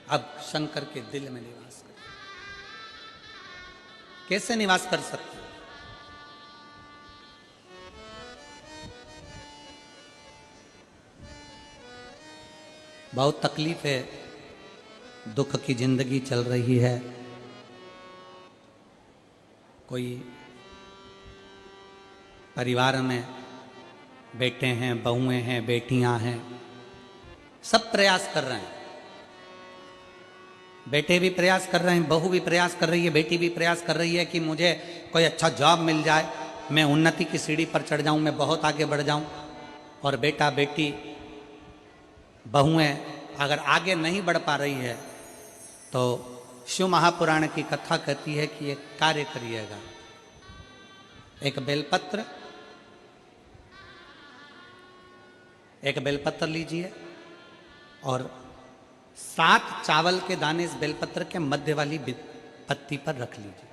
अब शंकर के दिल में निवास कर, कैसे निवास कर सकते? बहुत तकलीफ है, दुख की जिंदगी चल रही है। कोई परिवार में बेटे हैं, बहुएं हैं, बेटियां हैं, सब प्रयास कर रहे हैं। बेटे भी प्रयास कर रहे हैं, बहू भी प्रयास कर रही है, बेटी भी प्रयास कर रही है कि मुझे कोई अच्छा जॉब मिल जाए, मैं उन्नति की सीढ़ी पर चढ़ जाऊं, मैं बहुत आगे बढ़ जाऊं। और बेटा बेटी बहुएं अगर आगे नहीं बढ़ पा रही है तो शिव महापुराण की कथा कहती है कि एक कार्य करिएगा। एक बेलपत्र लीजिए और 7 चावल के दाने इस बेलपत्र के मध्य वाली पत्ती पर रख लीजिए।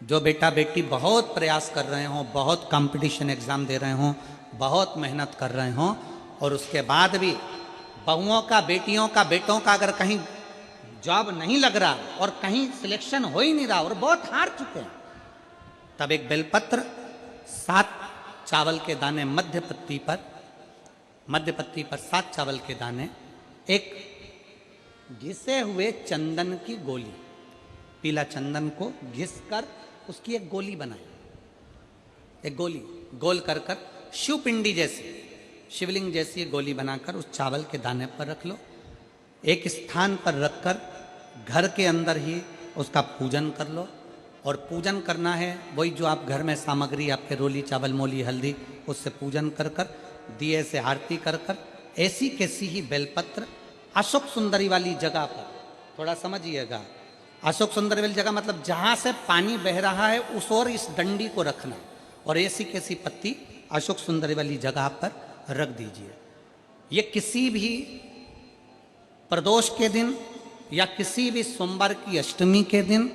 जो बेटा बेटी बहुत प्रयास कर रहे हों, बहुत कंपटीशन एग्जाम दे रहे हों, बहुत मेहनत कर रहे हों, और उसके बाद भी बहुओं का, बेटियों का, बेटों का अगर कहीं जॉब नहीं लग रहा और कहीं सिलेक्शन हो ही नहीं रहा और बहुत हार चुके हैं, तब एक बेलपत्र 7 चावल के दाने मध्य पत्ती पर 7 चावल के दाने, एक घिसे हुए चंदन की गोली, पीला चंदन को घिस कर उसकी एक गोली बनाई। एक गोली गोल कर शिवपिंडी जैसी, शिवलिंग जैसी गोली बनाकर उस चावल के दाने पर रख लो। एक स्थान पर रखकर घर के अंदर ही उसका पूजन कर लो। और पूजन करना है वही जो आप घर में सामग्री, आपके रोली, चावल, मोली, हल्दी, उससे पूजन कर दिए से आरती कर ऐसी कैसी ही बेलपत्र अशोक सुंदरी वाली जगह पर, थोड़ा समझिएगा, अशोक सुंदरी वाली जगह मतलब जहां से पानी बह रहा है उस ओर इस डंडी को रखना, और ऐसी कैसी पत्ती अशोक सुंदरी वाली जगह पर रख दीजिए। ये किसी भी प्रदोष के दिन या किसी भी सोमवार की अष्टमी के दिन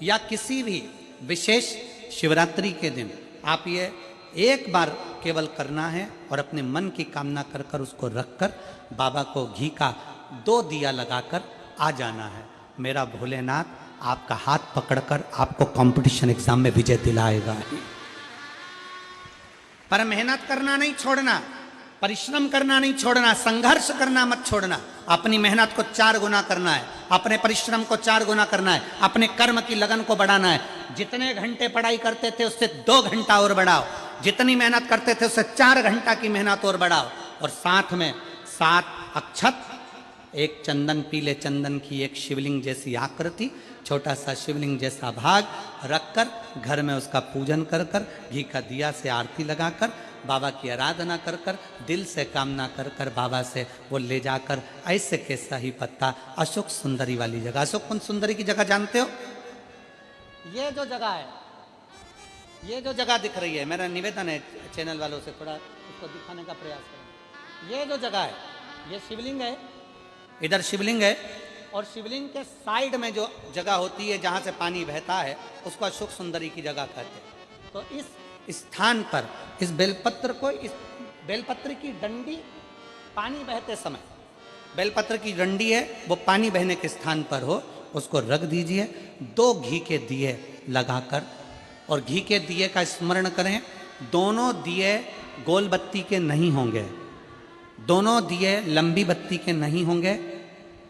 या किसी भी विशेष शिवरात्रि के दिन आप ये एक बार केवल करना है और अपने मन की कामना कर उसको रखकर बाबा को घी का 2 दिया लगाकर आ जाना है। मेरा भोलेनाथ आपका हाथ पकड़कर आपको कंपटीशन एग्जाम में विजय दिलाएगा। पर मेहनत करना नहीं छोड़ना, परिश्रम करना नहीं छोड़ना, संघर्ष करना मत छोड़ना। अपनी मेहनत को 4 गुना करना है, अपने परिश्रम को 4 गुना करना है, अपने कर्म की लगन को बढ़ाना है। जितने घंटे पढ़ाई करते थे उससे 2 घंटा और बढ़ाओ, जितनी मेहनत करते थे उससे 4 घंटा की मेहनत और बढ़ाओ। और साथ में 7 अक्षत, एक चंदन, पीले चंदन की एक शिवलिंग जैसी आकृति, छोटा सा शिवलिंग जैसा भाग रखकर घर में उसका पूजन कर घी का दिया से आरती लगाकर बाबा की आराधना कर दिल से कामना कर बाबा से वो ले जाकर ऐसे कैसा ही पत्ता अशोक सुंदरी वाली जगह, अशोक कुंज सुंदरी की जगह जानते हो? ये जो जगह है, ये जो जगह दिख रही है, मेरा निवेदन है चैनल वालों से थोड़ा उसको दिखाने का प्रयास करें। ये जो जगह है, ये शिवलिंग है, इधर शिवलिंग है, और शिवलिंग के साइड में जो जगह होती है जहाँ से पानी बहता है उसको अशोक सुंदरी की जगह कहते हैं। तो इस स्थान पर इस बेलपत्र को, इस बेलपत्र की डंडी पानी बहते समय, बेलपत्र की डंडी है वो पानी बहने के स्थान पर हो, उसको रख दीजिए 2 घी के दिए लगाकर, और घी के दिए का स्मरण करें। दोनों दिए गोल बत्ती के नहीं होंगे, दोनों दिए लंबी बत्ती के नहीं होंगे।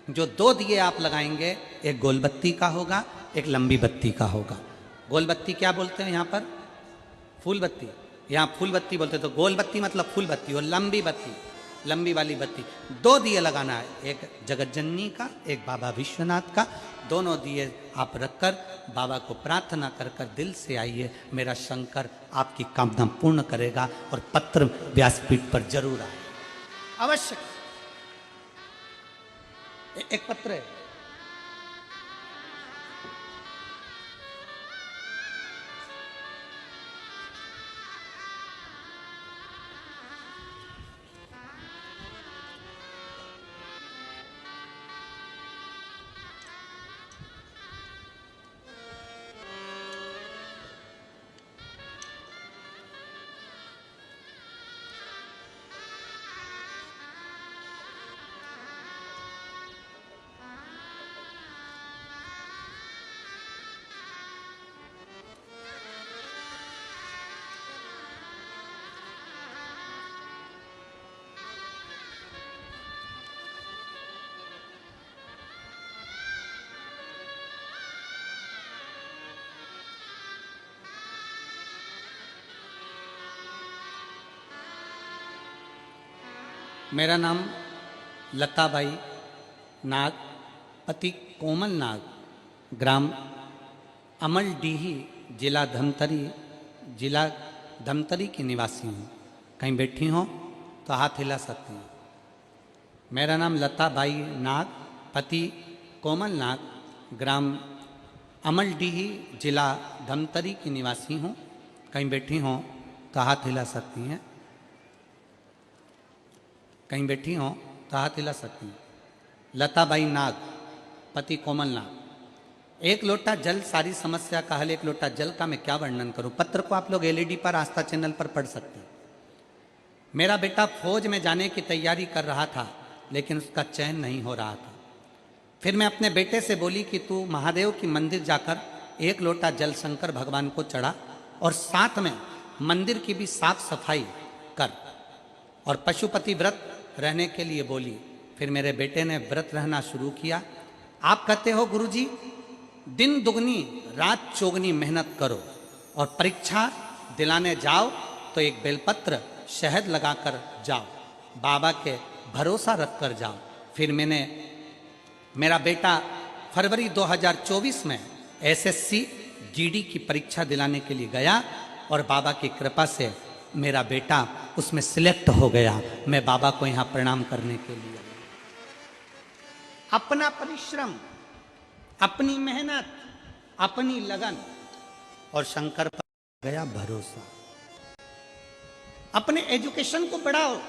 जो 2 दिए आप लगाएंगे, एक गोल बत्ती का होगा, एक लंबी बत्ती का होगा। गोल बत्ती क्या बोलते हैं यहाँ पर? फूल बत्ती। यहाँ फूल बत्ती बोलते हैं, तो गोल बत्ती मतलब फूल बत्ती, और लंबी बत्ती लंबी वाली बत्ती। 2 दिए लगाना है, एक जगत जननी का, एक बाबा विश्वनाथ का। दोनों दिए आप रखकर बाबा को प्रार्थना कर कर दिल से आइए, मेरा शंकर आपकी कामना पूर्ण करेगा और पत्र व्यासपीठ पर जरूर आए, अवश्य। एक पत्र है, मेरा नाम लताबाई नाग, पति कोमल नाग, ग्राम अमलडीही, जिला धमतरी की निवासी हूँ। कहीं बैठी हो तो हाथ हिला सकती हूँ। मेरा नाम लताबाई नाग, पति कोमल नाग, ग्राम अमलडीही, जिला धमतरी की निवासी हूँ। कहीं बैठी हो तो हाथ हिला सकती हैं। कहीं बैठी हो तो हाथ हिला सकती हैं। लताबाई नाग, पति कोमल नाग। एक लोटा जल सारी समस्या का हल। एक लोटा जल का मैं क्या वर्णन करूं। पत्र को आप लोग एलईडी पर आस्था चैनल पर पढ़ सकते हैं। मेरा बेटा फौज में जाने की तैयारी कर रहा था, लेकिन उसका चयन नहीं हो रहा था। फिर मैं अपने बेटे से बोली कि तू महादेव की मंदिर जाकर 1 लोटा जल शंकर भगवान को चढ़ा, और साथ में मंदिर की भी साफ सफाई कर, और पशुपति व्रत रहने के लिए बोली। फिर मेरे बेटे ने व्रत रहना शुरू किया। आप कहते हो गुरुजी दिन दुगनी रात चौगनी मेहनत करो, और परीक्षा दिलाने जाओ तो एक बेलपत्र शहद लगाकर जाओ, बाबा के भरोसा रख कर जाओ। फिर मेरा बेटा फरवरी 2024 में एसएससी जीडी की परीक्षा दिलाने के लिए गया, और बाबा की कृपा से मेरा बेटा उसमें सिलेक्ट हो गया। मैं बाबा को यहाँ प्रणाम करने के लिए, अपना परिश्रम, अपनी मेहनत, अपनी लगन, और शंकर पर गया भरोसा। अपने एजुकेशन को बढ़ाओ,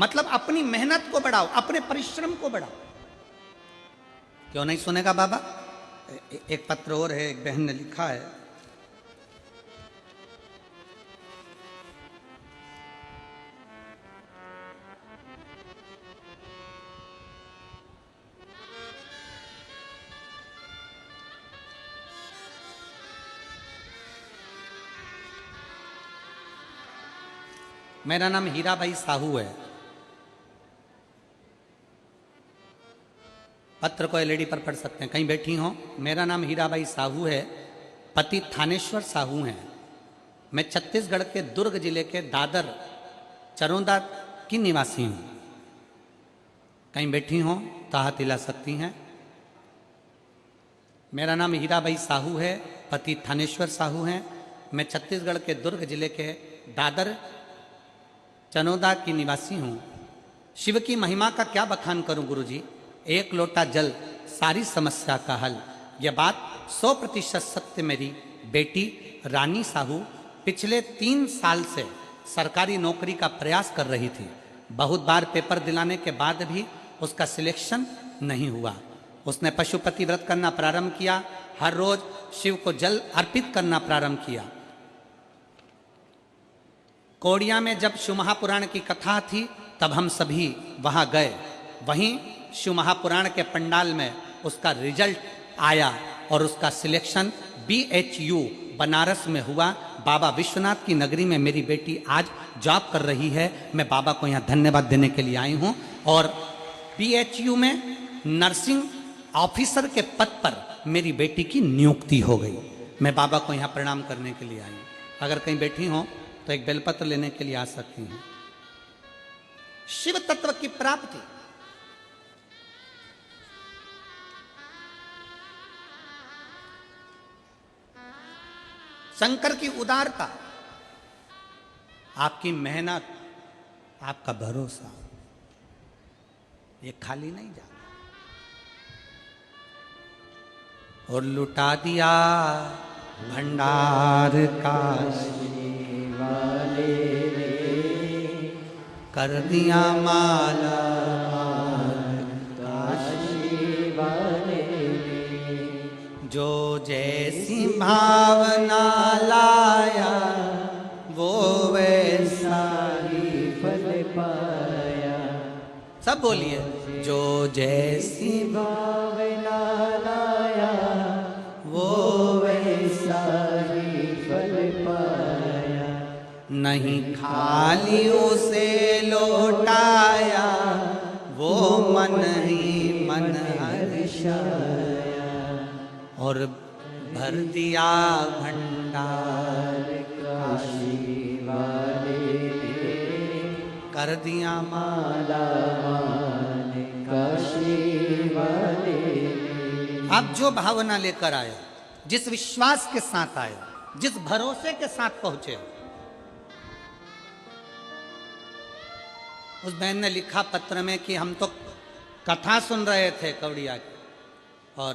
मतलब अपनी मेहनत को बढ़ाओ, अपने परिश्रम को बढ़ाओ। क्यों नहीं सुनेगा बाबा? एक पत्र और है, एक बहन ने लिखा है, मेरा नाम हीराबाई साहू है। पत्र को एलईडी पर पढ़ सकते हैं, कहीं बैठी हो। मेरा नाम हीराबाई साहू है, पति थानेश्वर साहू हैं। मैं छत्तीसगढ़ के दुर्ग जिले के दादर चरोदा की निवासी हूँ। कहीं बैठी हो तो हाथ हिला सकती हैं। मेरा नाम हीराबाई साहू है, पति थानेश्वर साहू हैं। मैं छत्तीसगढ़ के दुर्ग जिले के दादर चनोदा की निवासी हूँ। शिव की महिमा का क्या बखान करूं गुरुजी। 1 लोटा जल सारी समस्या का हल। यह बात 100% सत्य। मेरी बेटी रानी साहू पिछले 3 साल से सरकारी नौकरी का प्रयास कर रही थी। बहुत बार पेपर दिलाने के बाद भी उसका सिलेक्शन नहीं हुआ। उसने पशुपति व्रत करना प्रारंभ किया, हर रोज शिव को जल अर्पित करना प्रारंभ किया। कोड़िया में जब शिव महापुराण की कथा थी तब हम सभी वहां गए। वहीं शिव महापुराण के पंडाल में उसका रिजल्ट आया और उसका सिलेक्शन BHU बनारस में हुआ। बाबा विश्वनाथ की नगरी में मेरी बेटी आज जॉब कर रही है। मैं बाबा को यहाँ धन्यवाद देने के लिए आई हूँ। और BHU में नर्सिंग ऑफिसर के पद पर मेरी बेटी की नियुक्ति हो गई। मैं बाबा को यहाँ प्रणाम करने के लिए आई हूँ। अगर कहीं बैठी हो तो एक बेलपत्र लेने के लिए आ सकती हैं। शिव तत्व की प्राप्ति, शंकर की उदारता, आपकी मेहनत, आपका भरोसा, ये खाली नहीं जाता। और लुटा दिया भंडार काशी वाले ने, कर दिया माला काशी वाले ने। जो जैसी भावना लाया वो वैसा ही फल पाया। सब बोलिए, जो जैसी भावना लाया वो वैसा ही फल पाया। नहीं खाली उसे लौटाया वो मन ही मन हर्षाया। और भर दिया भंडार काशी वाले ने, कर दिया माला माने काशी वाले ने। आप जो भावना लेकर आए, जिस विश्वास के साथ आए, जिस भरोसे के साथ पहुंचे, उस बहन ने लिखा पत्र में कि हम तो कथा सुन रहे थे कवड़िया की, और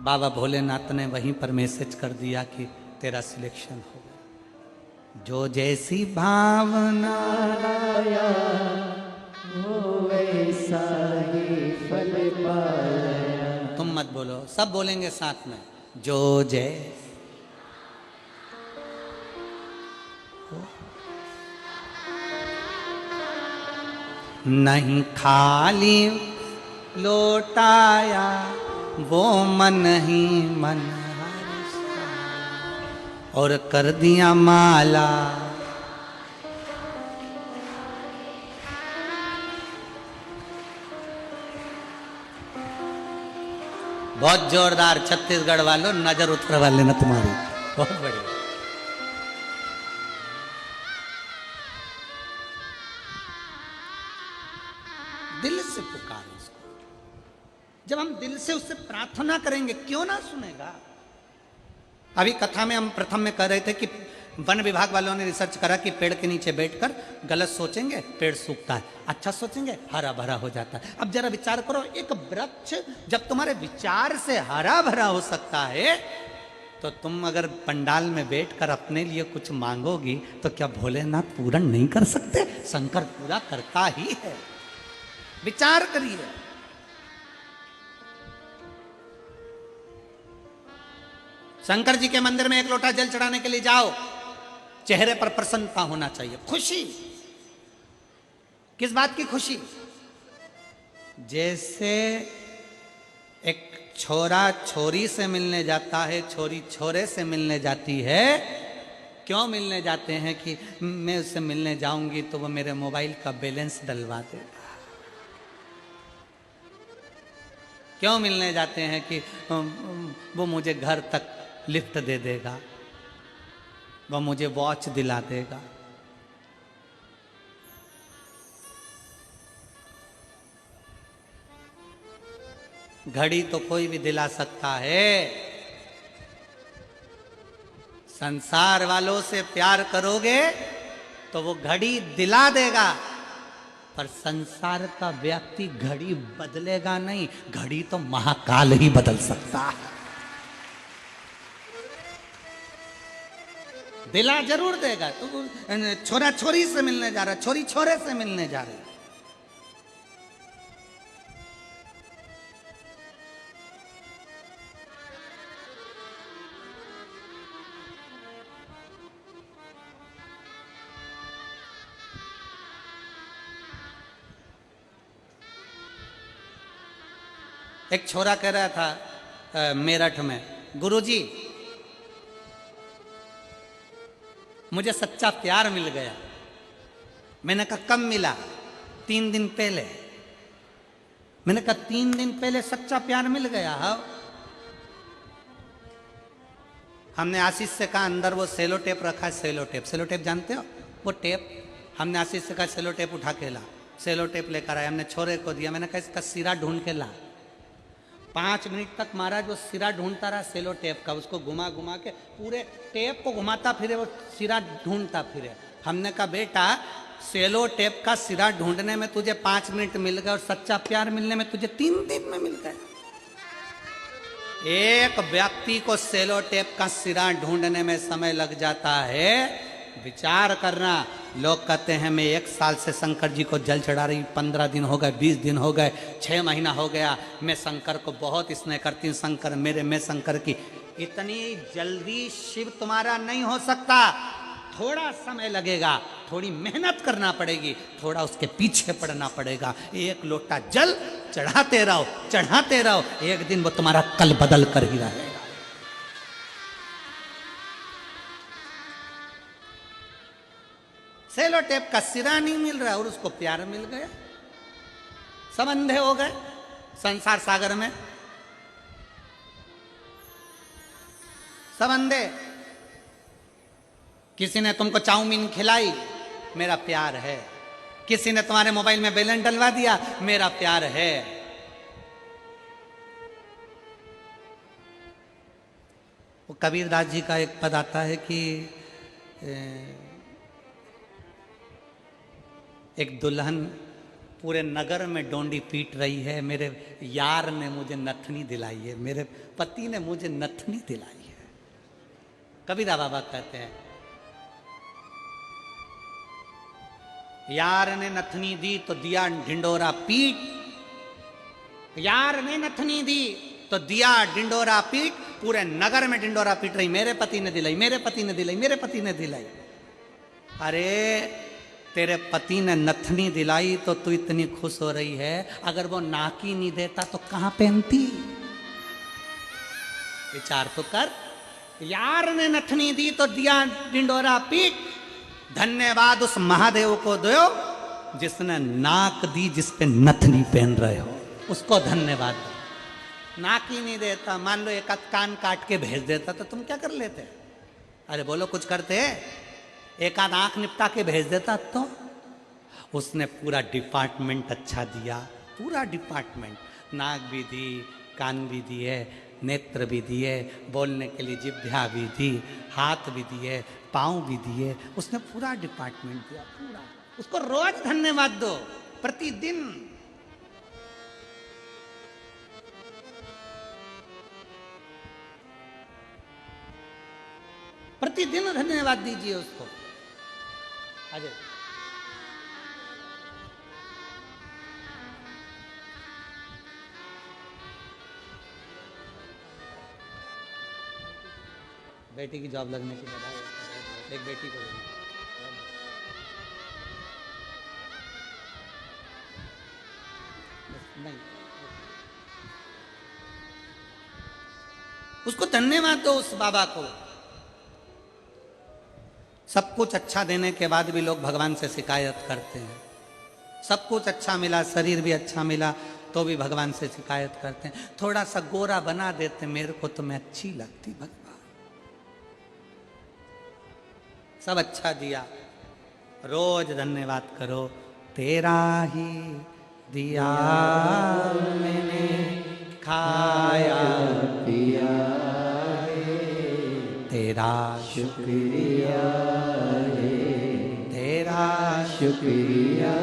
बाबा भोलेनाथ ने वहीं पर मैसेज कर दिया कि तेरा सिलेक्शन हो गया। जो जैसी भावना लाया वो वैसा ही फल पाया। तुम मत बोलो, सब बोलेंगे साथ में, जो जैसी। नहीं खाली लौटाया वो मन ही मन हर्षा। और कर दिया माला बहुत जोरदार। छत्तीसगढ़ वालों नजर उतर वाले ना तुम्हारी, बहुत बढ़िया। दिल से पुकारो उसको। जब हम दिल से उससे प्रार्थना करेंगे क्यों ना सुनेगा। अभी कथा में हम प्रथम में कह रहे थे कि वन विभाग वालों ने रिसर्च करा कि पेड़ के नीचे बैठकर गलत सोचेंगे पेड़ सूखता है, अच्छा सोचेंगे हरा भरा हो जाता है। अब जरा विचार करो, एक वृक्ष जब तुम्हारे विचार से हरा भरा हो सकता है, तो तुम अगर पंडाल में बैठकर अपने लिए कुछ मांगोगी तो क्या भोलेनाथ पूरा नहीं कर सकते? शंकर पूरा करता ही है। विचार करिए। शंकर जी के मंदिर में एक लोटा जल चढ़ाने के लिए जाओ, चेहरे पर प्रसन्नता होना चाहिए, खुशी। किस बात की खुशी? जैसे एक छोरा छोरी से मिलने जाता है, छोरी छोरे से मिलने जाती है। क्यों मिलने जाते हैं? कि मैं उससे मिलने जाऊंगी तो वो मेरे मोबाइल का बैलेंस डलवा देगा। क्यों मिलने जाते हैं? कि वो मुझे घर तक लिफ्ट दे देगा, वो मुझे वॉच दिला देगा। घड़ी तो कोई भी दिला सकता है। संसार वालों से प्यार करोगे तो वो घड़ी दिला देगा, पर संसार का व्यक्ति घड़ी बदलेगा नहीं, घड़ी तो महाकाल ही बदल सकता है। दिला जरूर देगा। तो छोरा छोरी से मिलने जा रहा, छोरी छोरे से मिलने जा रही। एक छोरा कह रहा था मेरठ में, गुरुजी मुझे सच्चा प्यार मिल गया। मैंने कहा कब मिला? 3 दिन पहले। मैंने कहा 3 दिन पहले सच्चा प्यार मिल गया? हाँ। हमने आशीष से कहा अंदर वो सेलो टेप रखा है, सेलो टेप, सेलो टेप जानते हो वो टेप? हमने आशीष से कहा सेलो टेप उठा के ला। सेलो टेप लेकर आया, हमने छोरे को दिया। मैंने कहा इसका सिरा ढूंढ के ला। 5 मिनट तक महाराज वो सिरा ढूंढता रहा सेलो टेप का, उसको घुमा घुमा के पूरे टेप को घुमाता फिरे, वो सिरा ढूंढता फिरे। हमने कहा बेटा सेलो टेप का सिरा ढूंढने में तुझे 5 मिनट मिल गए और सच्चा प्यार मिलने में तुझे 3 दिन में मिल गए। एक व्यक्ति को सेलो टेप का सिरा ढूंढने में समय लग जाता है। विचार करना। लोग कहते हैं मैं 1 साल से शंकर जी को जल चढ़ा रही, 15 दिन हो गए, 20 दिन हो गए, 6 महीना हो गया, मैं शंकर को बहुत स्नेह करती हूँ, शंकर मेरे, मैं शंकर की। इतनी जल्दी शिव तुम्हारा नहीं हो सकता। थोड़ा समय लगेगा, थोड़ी मेहनत करना पड़ेगी, थोड़ा उसके पीछे पड़ना पड़ेगा। 1 लोटा जल चढ़ाते रहो, चढ़ाते रहो, एक दिन वो तुम्हारा कल बदल कर ही रहेगा। सेलो टेप का सिरा नहीं मिल रहा और उसको प्यार मिल गया। सब अंधे हो गए संसार सागर में, सब अंधे। किसी ने तुमको चाउमीन खिलाई, मेरा प्यार है। किसी ने तुम्हारे मोबाइल में बैलेंस डलवा दिया, मेरा प्यार है। वो कबीरदास जी का एक पद आता है कि एक दुल्हन पूरे नगर में डोंडी पीट रही है, मेरे यार ने मुझे नथनी दिलाई है, मेरे पति ने मुझे नथनी दिलाई है। कबीरा बाबा कहते हैं यार ने नथनी दी तो दिया ढिंडोरा पीट, यार ने नथनी दी तो दिया ढिंडोरा पीट, पूरे नगर में ढिंडोरा पीट रही, मेरे पति ने दिलाई, मेरे पति ने दिलाई, मेरे पति ने दिलाई। अरे तेरे पति ने नथनी दिलाई तो तू इतनी खुश हो रही है, अगर वो नाकी नहीं देता तो कहां पहनती? विचार तो कर। यार ने नथनी दी तो दिया ढिंडोरा पीट, धन्यवाद उस महादेव को दो जिसने नाक दी, जिस पे नथनी पहन रहे हो, उसको धन्यवाद दो। नाकी नहीं देता, मान लो एक कान काट के भेज देता तो तुम क्या कर लेते? अरे बोलो कुछ करते? एक आध आंख निपटा के भेज देता तो? उसने पूरा डिपार्टमेंट अच्छा दिया, पूरा डिपार्टमेंट। नाक भी दी, कान भी दिए, नेत्र भी दिए, बोलने के लिए जिह्वा भी दी, हाथ भी दिए, पाँव भी दिए, उसने पूरा डिपार्टमेंट दिया, पूरा। उसको रोज धन्यवाद दो, प्रतिदिन। प्रतिदिन धन्यवाद दीजिए उसको। अजय बेटी की जॉब लगने की बधाई, एक बेटी को नहीं, उसको धन्यवाद दो उस बाबा को। सब कुछ अच्छा देने के बाद भी लोग भगवान से शिकायत करते हैं। सब कुछ अच्छा मिला, शरीर भी अच्छा मिला, तो भी भगवान से शिकायत करते हैं। थोड़ा सा गोरा बना देते मेरे को तो मैं अच्छी लगती भगवान। सब अच्छा दिया, रोज धन्यवाद करो। तेरा ही दिया मैंने खाया पिया, तेरा शुक्रिया, तेरा शुक्रिया।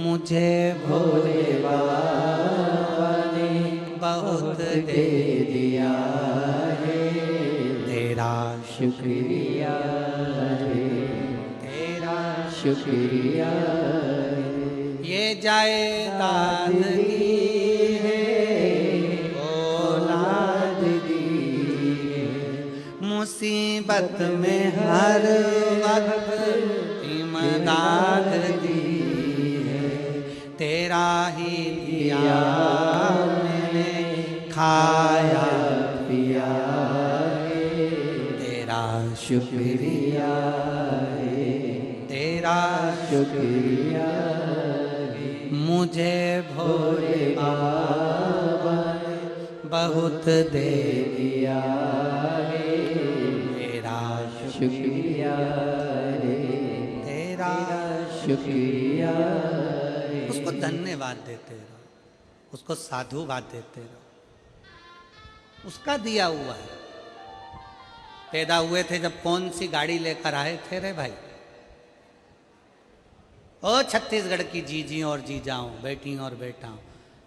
मुझे भोले बाबा ने बहुत दे दिया है, तेरा शुक्रिया है, तेरा शुक्रिया है। ये जायदाद दी है, औलाद दी है, मुसीबत में हर वक्त इमदाद दी है, तेरा ही दिया मैंने खाया पिया है, तेरा शुक्रिया है, तेरा शुक्रिया। मुझे भोले बाबा ने बहुत दे दिया है, तेरा शुक्रिया है, तेरा शुक्रिया है। उसको धन्यवाद देते रहो, उसको साधुवाद देते रहो, उसका दिया हुआ है। पैदा हुए थे जब कौन सी गाड़ी लेकर आए थे रे भाई? ओ छत्तीसगढ़ की जीजी और जीजाओं, बेटी और बेटाओं,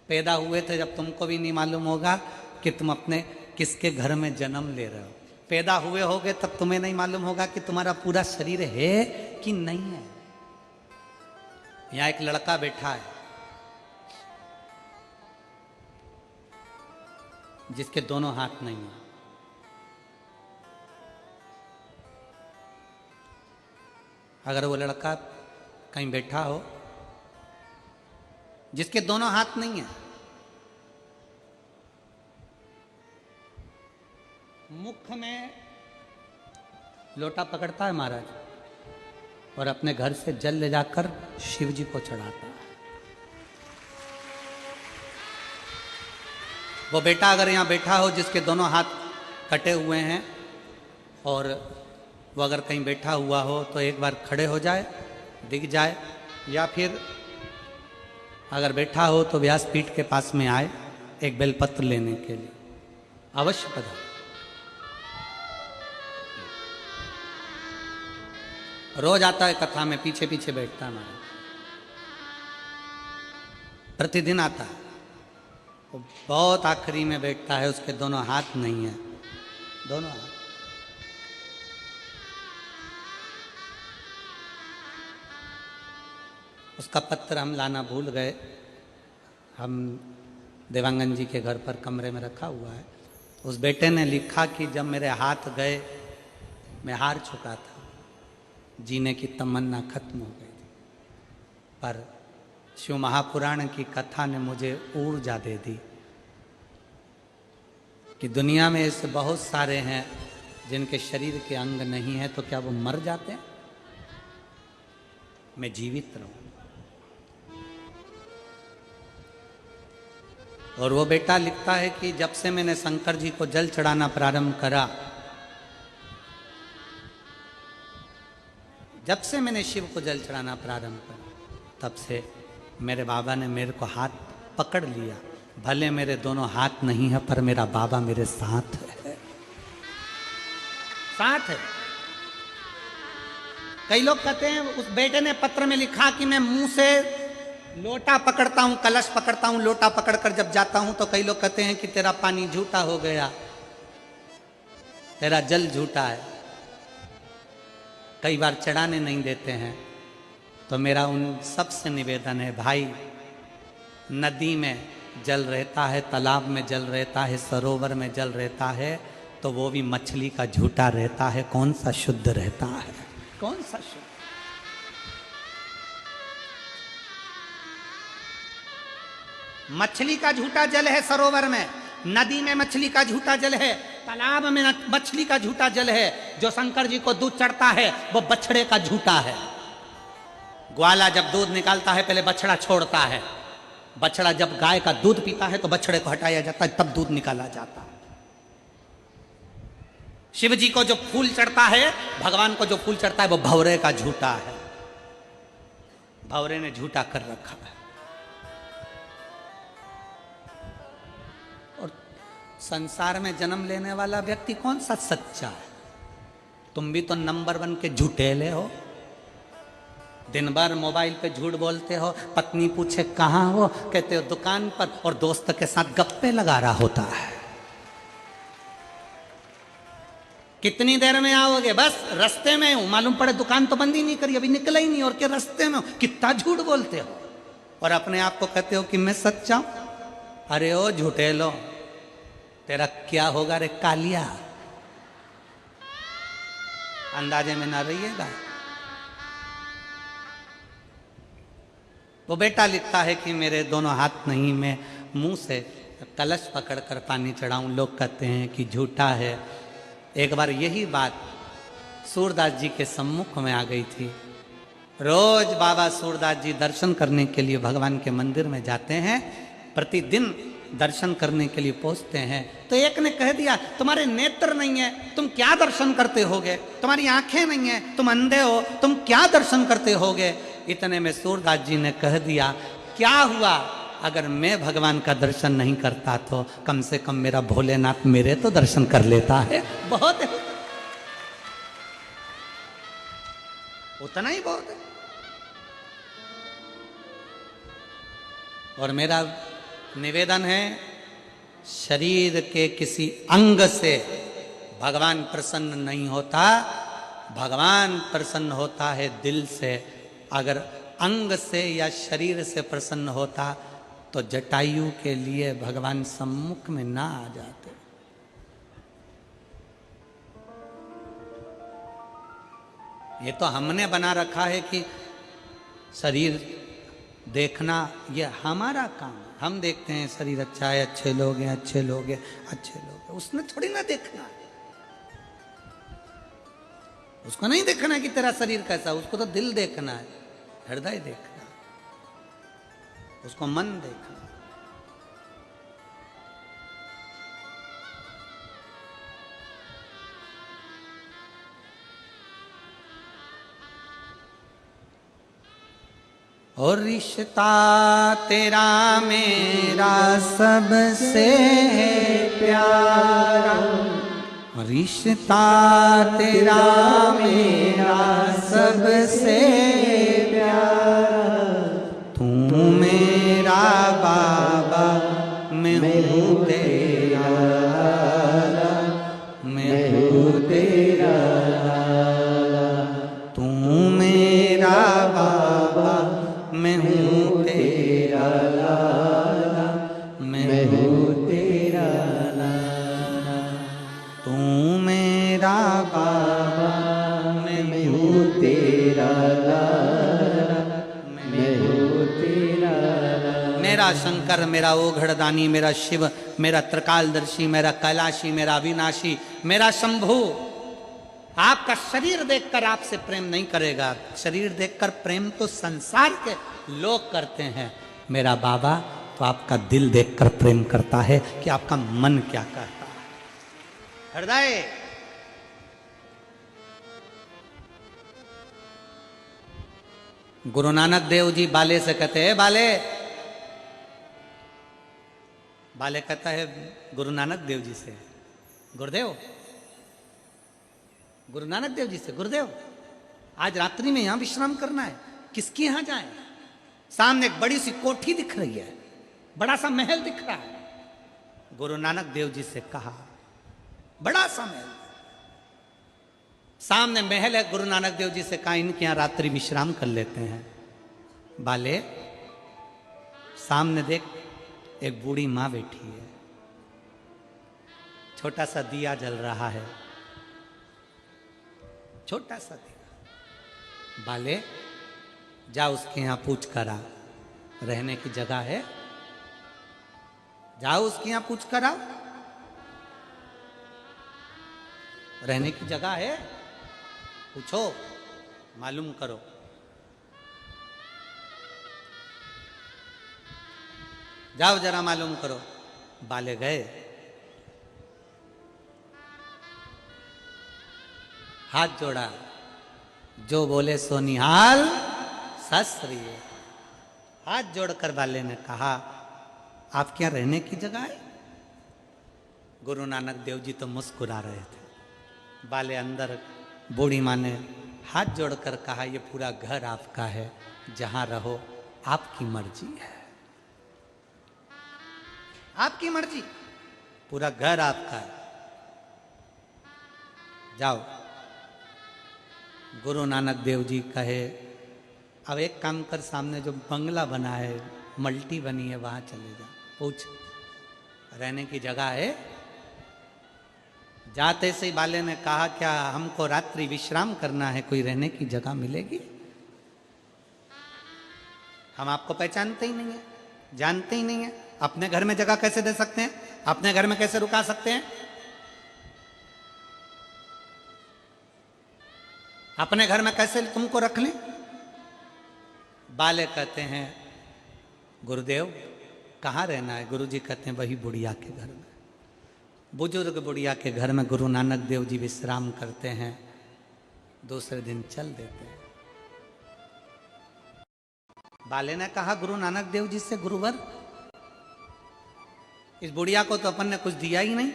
पैदा हुए थे जब तुमको भी नहीं मालूम होगा कि तुम अपने किसके घर में जन्म ले रहे हो। पैदा हुए होगे तब तुम्हें नहीं मालूम होगा कि तुम्हारा पूरा शरीर है कि नहीं है। यहाँ एक लड़का बैठा है जिसके दोनों हाथ नहीं है। अगर वो लड़का कहीं बैठा हो जिसके दोनों हाथ नहीं है, मुख में लोटा पकड़ता है महाराज और अपने घर से जल ले जाकर शिव जी को चढ़ाता है। वो बेटा अगर यहाँ बैठा हो जिसके दोनों हाथ कटे हुए हैं और वो अगर कहीं बैठा हुआ हो तो एक बार खड़े हो जाए, दिख जाए, या फिर अगर बैठा हो तो व्यासपीठ के पास में आए एक बेलपत्र लेने के लिए। अवश्य पधारे। रोज आता है कथा में, पीछे पीछे बैठता है हमारा, प्रतिदिन आता है। वो बहुत आखिरी में बैठता है, उसके दोनों हाथ नहीं है, दोनों हाथ। उसका पत्र हम लाना भूल गए। हम देवांगन जी के घर पर कमरे में रखा हुआ है। उस बेटे ने लिखा कि जब मेरे हाथ गए मैं हार चुका था, जीने की तमन्ना खत्म हो गई थी, पर शिव महापुराण की कथा ने मुझे ऊर्जा दे दी कि दुनिया में ऐसे बहुत सारे हैं जिनके शरीर के अंग नहीं है, तो क्या वो मर जाते हैं? मैं जीवित रहूं। और वो बेटा लिखता है कि जब से मैंने शंकर जी को जल चढ़ाना प्रारंभ करा, जब से मैंने शिव को जल चढ़ाना प्रारंभ करा, तब से मेरे बाबा ने मेरे को हाथ पकड़ लिया। भले मेरे दोनों हाथ नहीं है पर मेरा बाबा मेरे साथ है, साथ है। कई लोग कहते हैं, उस बेटे ने पत्र में लिखा कि मैं मुंह से लोटा पकड़ता हूं, कलश पकड़ता हूं, लोटा पकड़कर जब जाता हूं तो कई लोग कहते हैं कि तेरा पानी झूठा हो गया, तेरा जल झूठा है, कई बार चढ़ाने नहीं देते हैं। तो मेरा उन सबसे निवेदन है, भाई, नदी में जल रहता है, तालाब में जल रहता है, सरोवर में जल रहता है, तो वो भी मछली का झूठा रहता है। कौन सा शुद्ध रहता है? कौन सा शुद्ध? मछली का झूठा जल है सरोवर में, नदी में मछली का झूठा जल है, तालाब में मछली का झूठा जल है। जो शंकर जी को दूध चढ़ता है वो बछड़े का झूठा है। ग्वाला जब दूध निकालता है पहले बछड़ा छोड़ता है, बछड़ा जब गाय का दूध पीता है तो बछड़े को हटाया जाता है, तब दूध निकाला जाता है। शिव जी को जो फूल चढ़ता है, भगवान को जो फूल चढ़ता है वो भंवरे का झूठा है, भंवरे ने झूठा कर रखा है। और संसार में जन्म लेने वाला व्यक्ति कौन सा सच्चा है? तुम भी तो नंबर 1 के झूठेले हो। दिन भर मोबाइल पे झूठ बोलते हो, पत्नी पूछे कहाँ हो, कहते हो दुकान पर, और दोस्त के साथ गप्पे लगा रहा होता है। कितनी देर में आओगे? बस रास्ते में हूं, मालूम पड़े दुकान तो बंद ही नहीं करी, अभी निकला ही नहीं, और क्या रास्ते में हो। कितना झूठ बोलते हो और अपने आप को कहते हो कि मैं सच्चा हूं। अरे ओ झूठे लो, तेरा क्या होगा रे कालिया, अंदाजे में ना रहिएगा। वो बेटा लिखता है कि मेरे दोनों हाथ नहीं, मैं मुंह से कलश पकड़कर पानी चढ़ाऊं। लोग कहते हैं कि झूठा है। एक बार यही बात सूरदास जी के सम्मुख में आ गई थी। रोज बाबा सूरदास जी दर्शन करने के लिए भगवान के मंदिर में जाते हैं, प्रतिदिन दर्शन करने के लिए पहुंचते हैं। तो एक ने कह दिया तुम्हारे नेत्र नहीं है, तुम क्या दर्शन करते होगे, तुम्हारी आंखें नहीं है, तुम अंधे हो, तुम क्या दर्शन करते होगे। इतने में सूरदास जी ने कह दिया क्या हुआ, अगर मैं भगवान का दर्शन नहीं करता तो कम से कम मेरा भोलेनाथ मेरे तो दर्शन कर लेता है। बहुत है, उतना ही बहुत है। और मेरा निवेदन है, शरीर के किसी अंग से भगवान प्रसन्न नहीं होता, भगवान प्रसन्न होता है दिल से। अगर अंग से या शरीर से प्रसन्न होता तो जटायु के लिए भगवान सम्मुख में ना आ जाते। ये तो हमने बना रखा है कि शरीर देखना ये हमारा काम है। हम देखते हैं शरीर अच्छा है, अच्छे लोग हैं, अच्छे लोग हैं, अच्छे लोग हैं। उसने थोड़ी ना देखना है, उसको नहीं देखना है कि तेरा शरीर कैसा, उसको तो दिल देखना है, हृदय देखना है, उसको मन देखना है। और रिश्ता तेरा मेरा सबसे है प्यारा, रिश्ता तेरा मेरा सबसे प्यारा, तू मेरा बाबा मैं हूँ तेरा, मैं हूँ तेरा, तू मेरा बाबा मैं हूँ तेरा लाला, मैं हूँ तेरा लाला, तू मेरा बाबा मैं हूँ तेरा लाला, मैं हूँ तेरा लाला। मेरा शंकर, मेरा ओघड़दानी, मेरा शिव, मेरा त्रिकालदर्शी, मेरा कैलाशी, मेरा अविनाशी, मेरा शंभू आपका शरीर देखकर आपसे प्रेम नहीं करेगा। शरीर देखकर प्रेम तो संसार के लोग करते हैं, मेरा बाबा तो आपका दिल देखकर प्रेम करता है कि आपका मन क्या कहता है। हृदय गुरु नानक देव जी बाले से कहते हैं, बाले, बाले कहता है गुरु नानक देव जी से, गुरुदेव, गुरु नानक देव जी से, गुरुदेव आज रात्रि में यहां विश्राम करना है, किसके यहां जाएं? सामने एक बड़ी सी कोठी दिख रही है, बड़ा सा महल दिख रहा है। गुरु नानक देव जी से कहा, बड़ा सा महल, सामने महल है। गुरु नानक देव जी से कहा इनके यहां रात्रि विश्राम कर लेते हैं। बाले सामने देख, एक बूढ़ी मां बैठी है, छोटा सा दिया जल रहा है, छोटा सा दिया। बाले जा उसके यहां पूछ कर आ, रहने की जगह है, जाओ उसके यहां पूछ कर आओ, रहने की जगह है, पूछो, मालूम करो। जाओ जरा मालूम करो। बाले गए, हाथ जोड़ा, जो बोले सो निहाल सस्त्रीय। हाथ जोड़कर बाले ने कहा आप क्या रहने की जगह है? गुरु नानक देव जी तो मुस्कुरा रहे थे। बाले अंदर, बूढ़ी माँ ने हाथ जोड़कर कहा, ये पूरा घर आपका है, जहां रहो आपकी मर्जी है, आपकी मर्जी, पूरा घर आपका है, जाओ। गुरु नानक देव जी कहे, अब एक काम कर, सामने जो बंगला बना है, मल्टी बनी है, वहां चले जा, पूछ रहने की जगह है। जाते से ही बाले ने कहा, क्या हमको रात्रि विश्राम करना है, कोई रहने की जगह मिलेगी? हम आपको पहचानते ही नहीं है, जानते ही नहीं है, अपने घर में जगह कैसे दे सकते हैं, अपने घर में कैसे रुका सकते हैं, अपने घर में कैसे तुमको रख लें? बाले कहते हैं, गुरुदेव कहाँ रहना है? गुरुजी कहते हैं, वही बुढ़िया के घर में। बुजुर्ग बुढ़िया के घर में गुरु नानक देव जी विश्राम करते हैं, दूसरे दिन चल देते हैं। बाले ने कहा, गुरु नानक देव जी से, गुरुवर इस बुढ़िया को तो अपन ने कुछ दिया ही नहीं,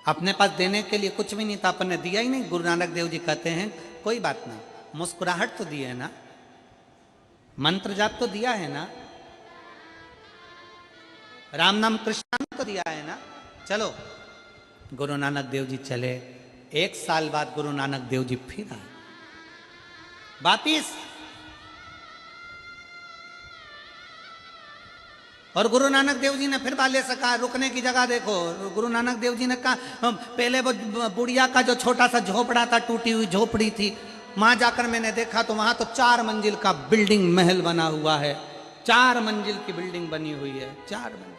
अपने पास देने के लिए कुछ भी नहीं था, अपन ने दिया ही नहीं। गुरु नानक देव जी कहते हैं, कोई बात नहीं, मुस्कुराहट तो दी है ना, मंत्र जाप तो दिया है ना, राम नाम कृष्ण नाम तो दिया है ना, चलो। गुरु नानक देव जी चले। 1 साल बाद गुरु नानक देव जी फिर आए वापिस, और गुरु नानक देव जी ने फिर बाले से कहा, रुकने की जगह देखो। गुरु नानक देव जी ने कहा, पहले वो बुढ़िया का जो छोटा सा झोपड़ा था, टूटी हुई झोपड़ी थी, वहां जाकर मैंने देखा तो वहां तो 4 मंजिल का बिल्डिंग महल बना हुआ है, 4 मंजिल की बिल्डिंग बनी हुई है, 4 मंजिल।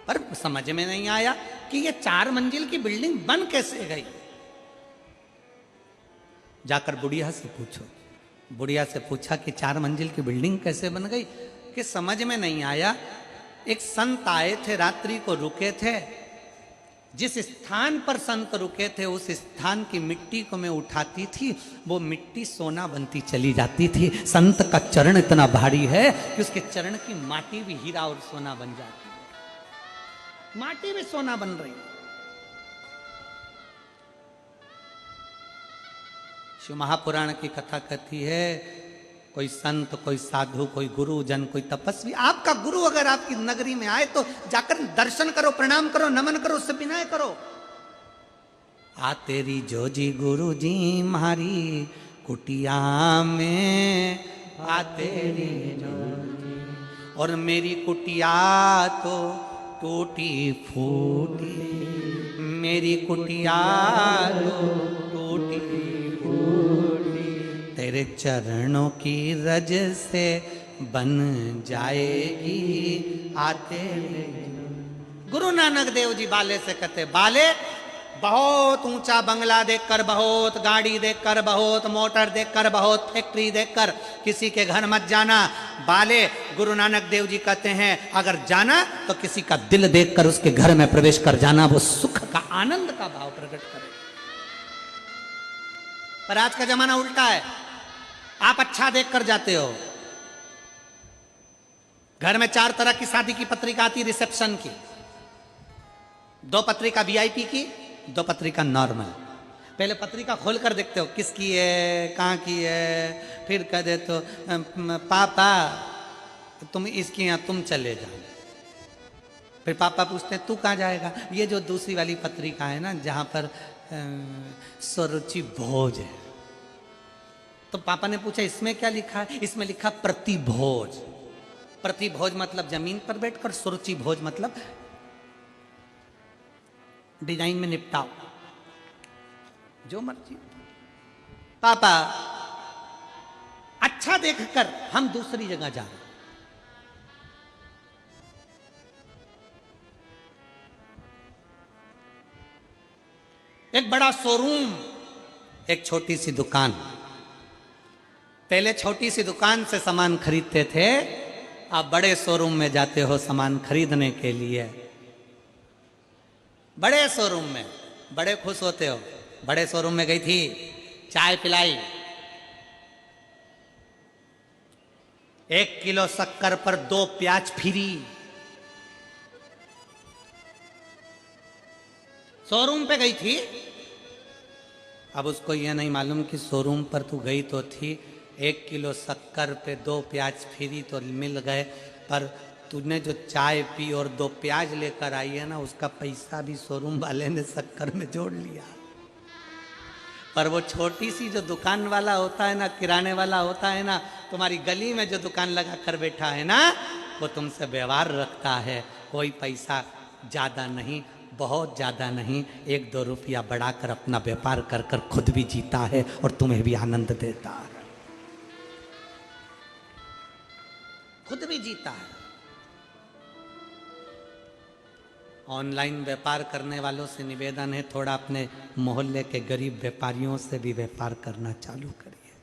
पर समझ में नहीं आया कि ये 4 मंजिल की बिल्डिंग बन कैसे गई। जाकर बुढ़िया से पूछो। बुढ़िया से पूछा कि 4 मंजिल की बिल्डिंग कैसे बन गई, कि समझ में नहीं आया। एक संत आए थे, रात्रि को रुके थे, जिस स्थान पर संत रुके थे उस स्थान की मिट्टी को मैं उठाती थी, वो मिट्टी सोना बनती चली जाती थी। संत का चरण इतना भारी है कि उसके चरण की माटी भी हीरा और सोना बन जाती है, माटी भी सोना बन रही है। शिव महापुराण की कथा कहती है, कोई संत, कोई साधु, कोई गुरुजन, कोई तपस्वी, आपका गुरु अगर आपकी नगरी में आए तो जाकर दर्शन करो, प्रणाम करो, नमन करो, उससे विनय करो। आ तेरी जोजी गुरु जी मारी कुटिया में, आ तेरी जोजी, और मेरी कुटिया तो टूटी फूटी, मेरी कुटिया तो टूटी फूटी, तेरे चरणों की रज से बन जाएगी आते। गुरु नानक देव जी बाले से कहते, बाले बहुत ऊंचा बंगला देखकर, बहुत गाड़ी देखकर, बहुत मोटर देखकर, बहुत फैक्ट्री देखकर किसी के घर मत जाना। बाले, गुरु नानक देव जी कहते हैं, अगर जाना तो किसी का दिल देखकर उसके घर में प्रवेश कर जाना, वो सुख का, आनंद का भाव प्रकट करे। पर आज का जमाना उल्टा है, आप अच्छा देखकर जाते हो। घर में 4 तरह की शादी की पत्रिका आती, रिसेप्शन की, 2 पत्रिका वीआईपी की, 2 पत्रिका नॉर्मल। पहले पत्रिका खोलकर देखते हो किसकी है, कहाँ की है, फिर कह दे तो पापा तुम इसके यहाँ तुम चले जाओ। फिर पापा पूछते हैं तू कहाँ जाएगा। ये जो दूसरी वाली पत्रिका है ना, जहाँ पर स्वरुचि भोज है, तो पापा ने पूछा इसमें क्या लिखा है, इसमें लिखा प्रतिभोज। प्रतिभोज मतलब जमीन पर बैठकर, सुरुचि भोज मतलब डिजाइन में निपटाओ, जो मर्जी। पापा अच्छा देखकर हम दूसरी जगह जा रहे हैं। एक बड़ा शोरूम, एक छोटी सी दुकान। पहले छोटी सी दुकान से सामान खरीदते थे, अब बड़े शोरूम में जाते हो सामान खरीदने के लिए। बड़े शोरूम में बड़े खुश होते हो। बड़े शोरूम में गई थी, चाय पिलाई, 1 किलो शक्कर पर 2 प्याज फ्री। शोरूम पे गई थी, अब उसको यह नहीं मालूम कि शोरूम पर तू गई तो थी, 1 किलो शक्कर पे 2 प्याज फ्री तो मिल गए, पर तूने जो चाय पी और 2 प्याज लेकर आई है ना, उसका पैसा भी शोरूम वाले ने शक्कर में जोड़ लिया। पर वो छोटी सी जो दुकान वाला होता है ना, किराने वाला होता है ना, तुम्हारी गली में जो दुकान लगा कर बैठा है ना, वो तुमसे व्यवहार रखता है। कोई पैसा ज़्यादा नहीं, बहुत ज़्यादा नहीं, 1-2 रुपया बढ़ाकर अपना व्यापार कर कर खुद भी जीता है और तुम्हें भी आनंद देता है, खुद भी जीता है। ऑनलाइन व्यापार करने वालों से निवेदन है, थोड़ा अपने मोहल्ले के गरीब व्यापारियों से भी व्यापार करना चालू करिए।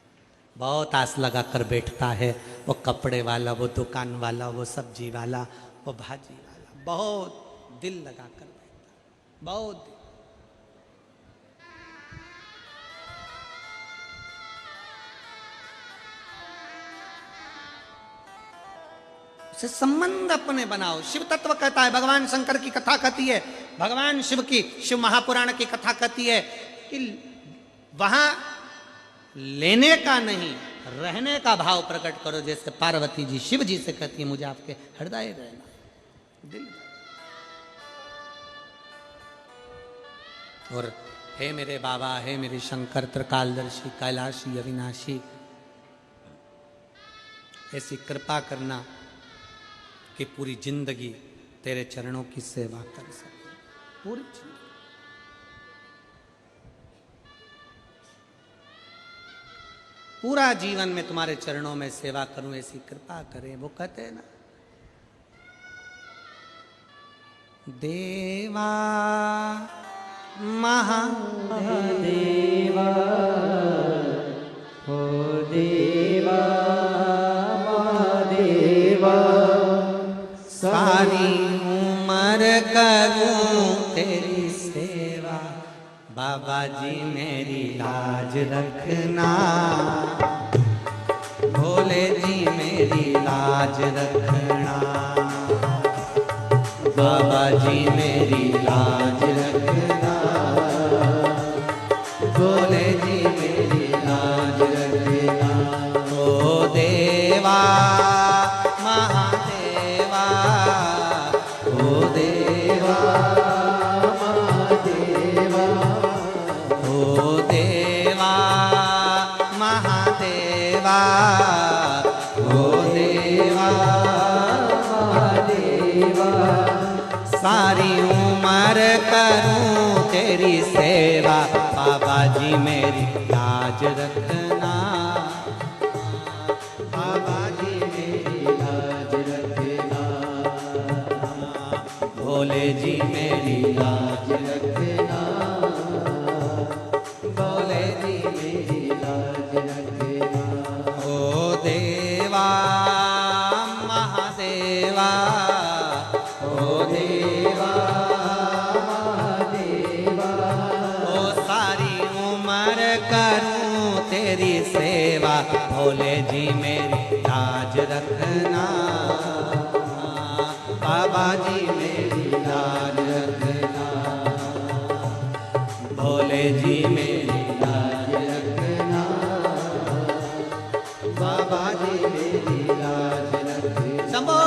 बहुत आस लगा कर बैठता है वो कपड़े वाला, वो दुकान वाला, वो सब्जी वाला, वो भाजी वाला, बहुत दिल लगा कर बैठता है, बहुत दिल। से संबंध अपने बनाओ। शिव तत्व कहता है, भगवान शंकर की कथा कहती है, भगवान शिव की, शिव महापुराण की कथा कहती है कि वहां लेने का नहीं, रहने का भाव प्रकट करो। जैसे पार्वती जी शिव जी से कहती है, मुझे आपके हृदय रहना, दिल। और हे मेरे बाबा, हे मेरे शंकर त्रिकालदर्शी, कैलाशी, अविनाशी, ऐसी कृपा करना कि पूरी जिंदगी तेरे चरणों की सेवा कर सके, पूरी जिंदगी। पूरा जीवन में तुम्हारे चरणों में सेवा करूं, ऐसी कृपा करें। वो कहते हैं ना, देवा महादेवा हो देवा महादेवा, सारी उम्र करूं तेरी सेवा, बाबा जी मेरी लाज रखना, भोले जी मेरी लाज रखना, बाबा जी मेरी लाज रखना, भोले जी मेरी लाज रखना। ओ देवा महादेवा, ओ देवा महादेवा, ओ देवा महादेवा, ओ देवा महादेवा, सारी उम्र करूं तेरी सेवा, बाबा जी मेरी लाज रखना, बाबा जी मेरी लाज रखना, भोले जी मेरी लाज रखना, भोले जी मेरी लाज रखना। ओ देवा महादेवा, ओ देवा महादेवा, ओ सारी उम्र करूं तेरी सेवा, भोले जी मेरी लाज रखना, बाबा जी मेरी लाज रखना, भोले जी मेरी लाज रखना, बाबा जी मेरी लाज रखना। शंभो।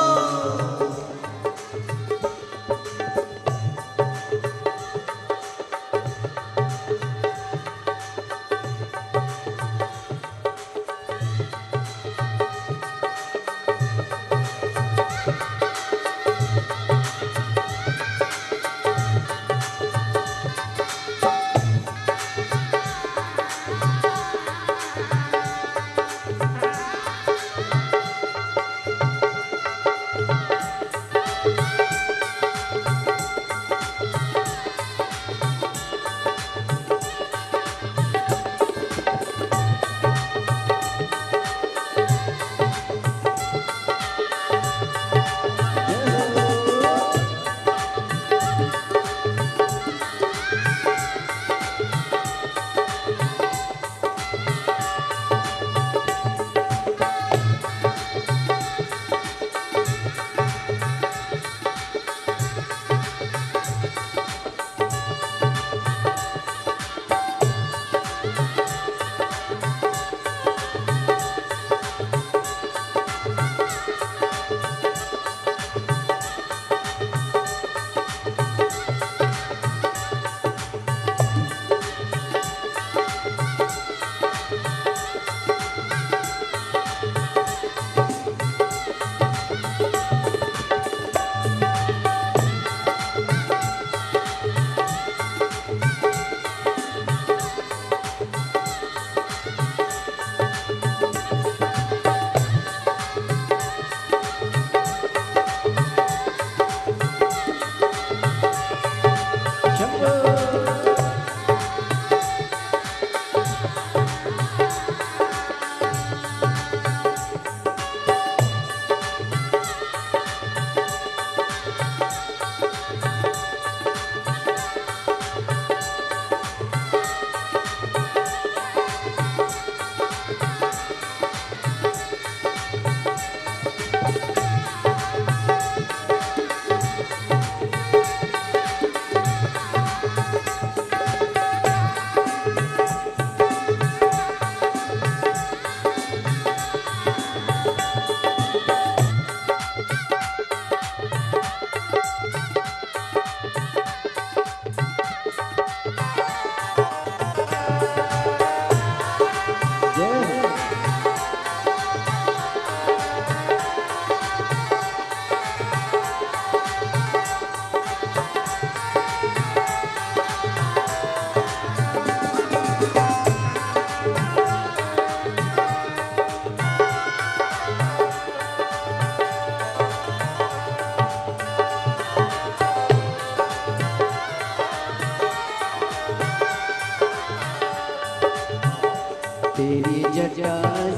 तेरी जटा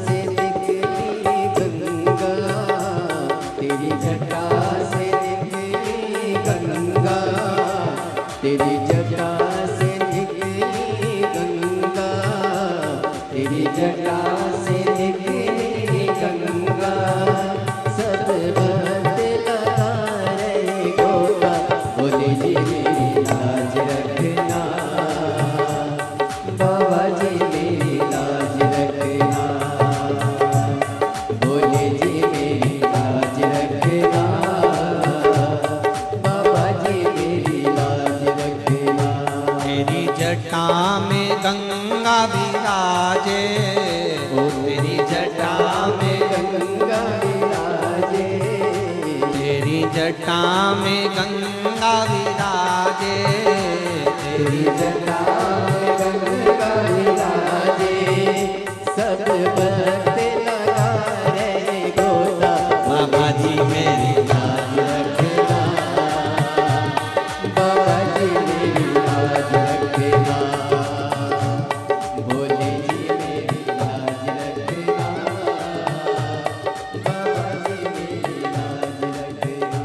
से निकली गंगा, तेरी जटा से निकली गंगा, तेरी जटा से निकली गंगा, तेरी जटा से निकली गंगा। सब भक्त लगा रहे गोता, बोले जी मेरी लाज रखना, बाबा जी मेरी लाज रखना, बोले जी मेरी लाज रखना, बाबा जी मेरी लाज रखना। तेरी जटा में गंगा विराजे, ओ तेरी जटा में गंगा विराजे, तेरी जटा में गंगा विराजे, तेरी जटा में गंगा विराजे। सब भक्त लगा रहे गोता, बाबा जी मेरी लाज रखना, बाबा जी मेरी लाज रखना, भोले जी मेरी लाज रखना, बाबा जी मेरी लाज रखना।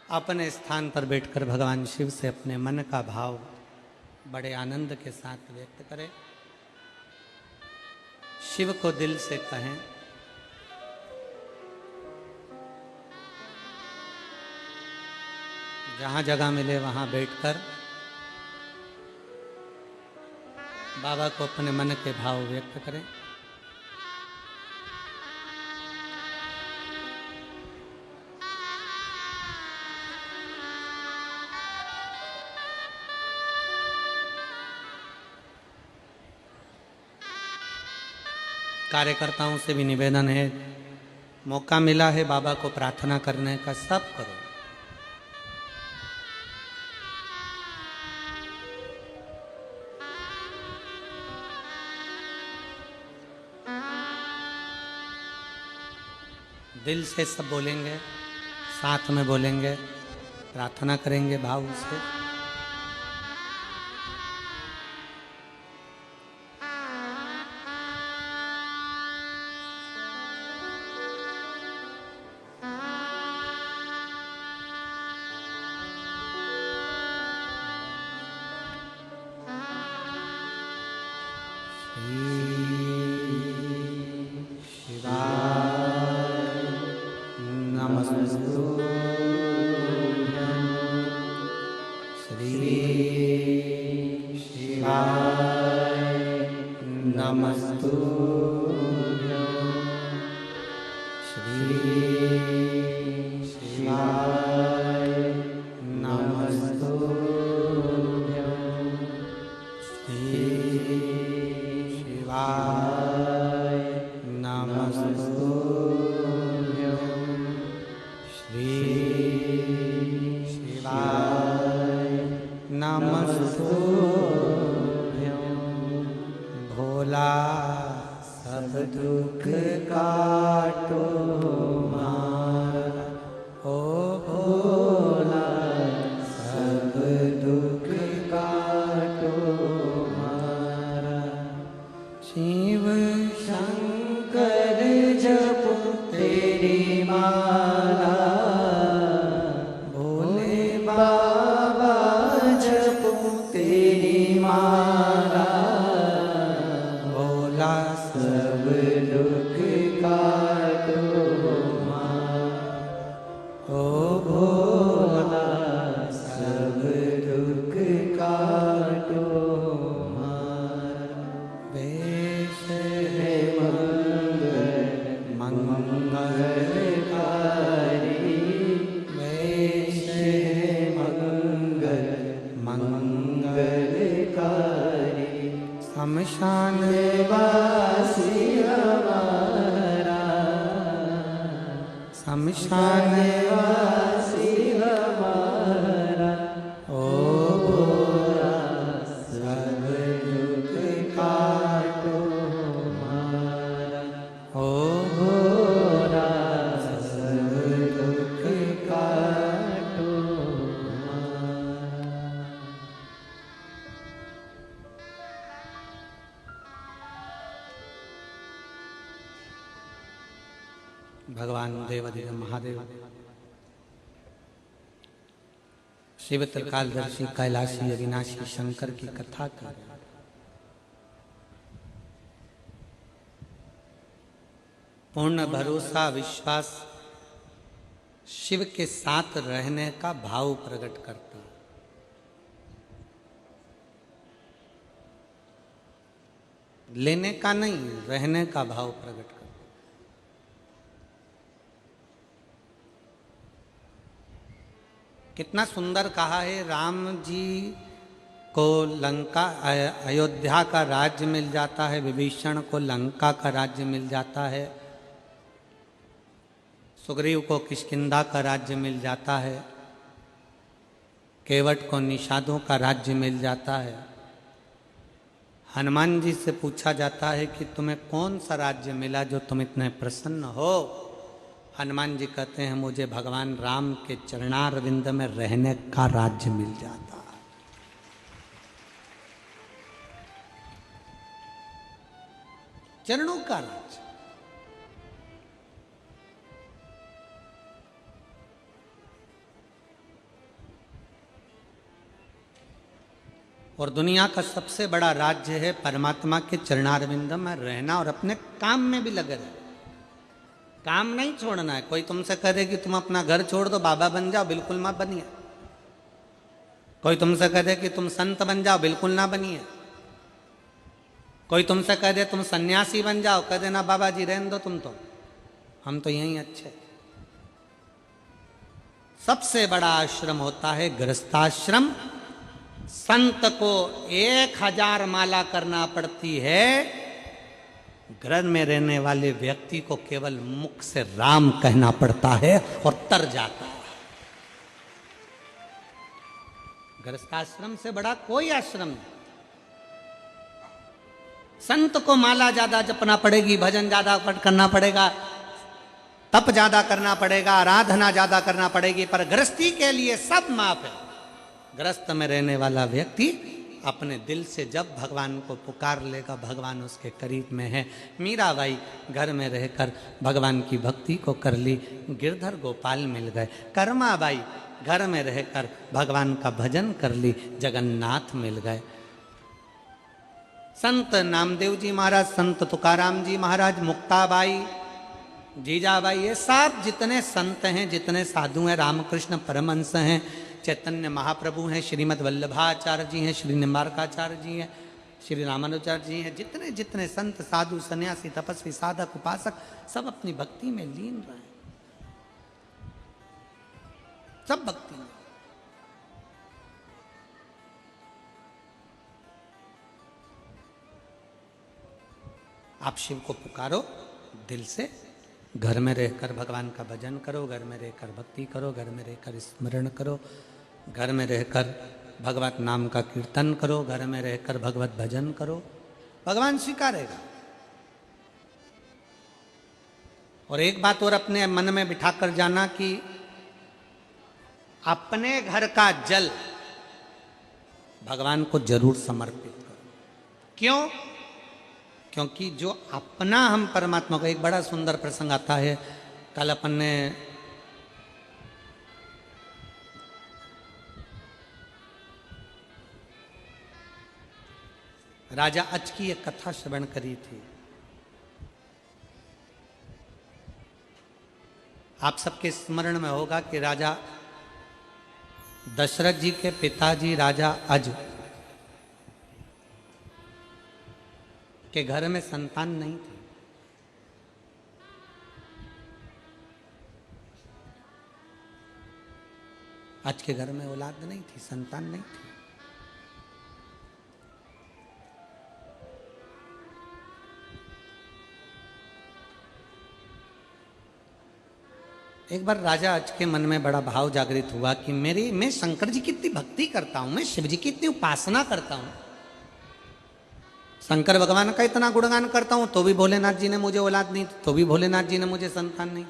अपने स्थान पर बैठकर भगवान शिव से अपने मन का भाव बड़े आनंद के साथ व्यक्त करें। शिव को दिल से कहें, जहां जगह मिले वहां बैठकर बाबा को अपने मन के भाव व्यक्त करें। कार्यकर्ताओं से भी निवेदन है, मौका मिला है बाबा को प्रार्थना करने का, सब करो। दिल से सब बोलेंगे, साथ में बोलेंगे, प्रार्थना करेंगे भाव से। निवासी हमारा ओ सब दुख काटो हमारा ओ घोरा सब दुख काटो हमारा। भगवान देवाधिदेव महादेव शिव त्रिकालदर्शी कैलाशी अविनाशी शंकर की कथा कर पूर्ण भरोसा विश्वास शिव के साथ रहने का भाव प्रकट करता है। लेने का नहीं, रहने का भाव प्रकट करता है। कितना सुंदर कहा है, राम जी को लंका अयोध्या का राज्य मिल जाता है, विभीषण को लंका का राज्य मिल जाता है, सुग्रीव को किष्किंधा का राज्य मिल जाता है, केवट को निषादों का राज्य मिल जाता है। हनुमान जी से पूछा जाता है कि तुम्हें कौन सा राज्य मिला जो तुम इतने प्रसन्न हो। हनुमान जी कहते हैं मुझे भगवान राम के चरणारविंद में रहने का राज्य मिल जाता है। चरणों का राज्य। और दुनिया का सबसे बड़ा राज्य है परमात्मा के चरणारविंद में रहना और अपने काम में भी लगे रहना। काम नहीं छोड़ना है। कोई तुमसे करे कि तुम अपना घर छोड़ दो बाबा बन जाओ, बिल्कुल मत बनिए। कोई तुमसे कहे कि तुम संत बन जाओ, बिल्कुल ना बनिए। कोई तुमसे कह दे तुम सन्यासी बन जाओ, कह देना बाबा जी रहने दो तुम तो, हम तो यहीं अच्छे। सबसे बड़ा आश्रम होता है गृहस्थाश्रम। संत को 1000 माला करना पड़ती है, घर में रहने वाले व्यक्ति को केवल मुख से राम कहना पड़ता है और तर जाता है। गृहस्थाश्रम से बड़ा कोई आश्रम नहीं। संत को माला ज्यादा जपना पड़ेगी, भजन ज्यादा करना पड़ेगा, तप ज्यादा करना पड़ेगा, आराधना ज्यादा करना पड़ेगी, पर गृहस्थी के लिए सब माफ है। गृहस्थ में रहने वाला व्यक्ति अपने दिल से जब भगवान को पुकार लेगा, भगवान उसके करीब में है। मीराबाई घर में रहकर भगवान की भक्ति को कर ली, गिरधर गोपाल मिल गए। कर्माबाई घर में रहकर भगवान का भजन कर ली, जगन्नाथ मिल गए। संत नामदेव जी महाराज, संत तुकाराम जी महाराज, मुक्ताबाई, जीजाबाई, ये सब जितने संत हैं, जितने साधु हैं, रामकृष्ण परमहंस हैं, चैतन्य महाप्रभु हैं, श्रीमद् वल्लभाचार्य जी हैं, श्री निम्बारकाचार्य जी हैं, श्री रामानुजाचार्य जी हैं, जितने जितने संत साधु सन्यासी तपस्वी साधक उपासक सब अपनी भक्ति में लीन रहे, सब भक्ति में। आप शिव को पुकारो दिल से, घर में रहकर भगवान का भजन करो, घर में रहकर भक्ति करो, घर में रहकर स्मरण करो, घर में रहकर भगवत नाम का कीर्तन करो, घर में रहकर भगवत भजन करो, भगवान स्वीकारेगा। और एक बात और अपने मन में बिठा कर जाना कि अपने घर का जल भगवान को जरूर समर्पित करो। क्यों? क्योंकि जो अपना हम परमात्मा को, एक बड़ा सुंदर प्रसंग आता है, कल अपन ने राजा अच की एक कथा श्रवण करी थी। आप सबके स्मरण में होगा कि राजा दशरथ जी के पिताजी राजा अज के घर में संतान नहीं थी। आज के घर में औलाद नहीं थी, संतान नहीं थी। एक बार राजा अच के मन में बड़ा भाव जागृत हुआ कि मैं शंकर जी की इतनी भक्ति करता हूं, मैं शिव जी की इतनी उपासना करता हूं, शंकर भगवान का इतना गुणगान करता हूं, तो भी भोलेनाथ जी ने मुझे औलाद नहीं, तो भी भोलेनाथ जी ने मुझे संतान नहीं।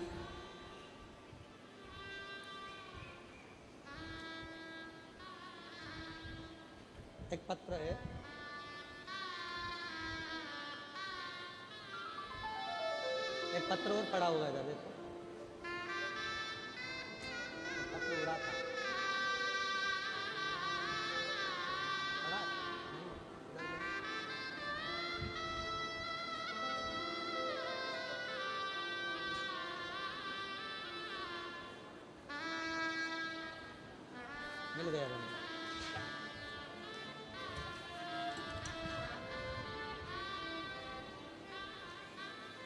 एक पत्र है, एक पत्र और पड़ा हुआ है, देखो पत्र उड़ा था, पड़ा? नहीं, इधर देखो। मिल गया बंदा।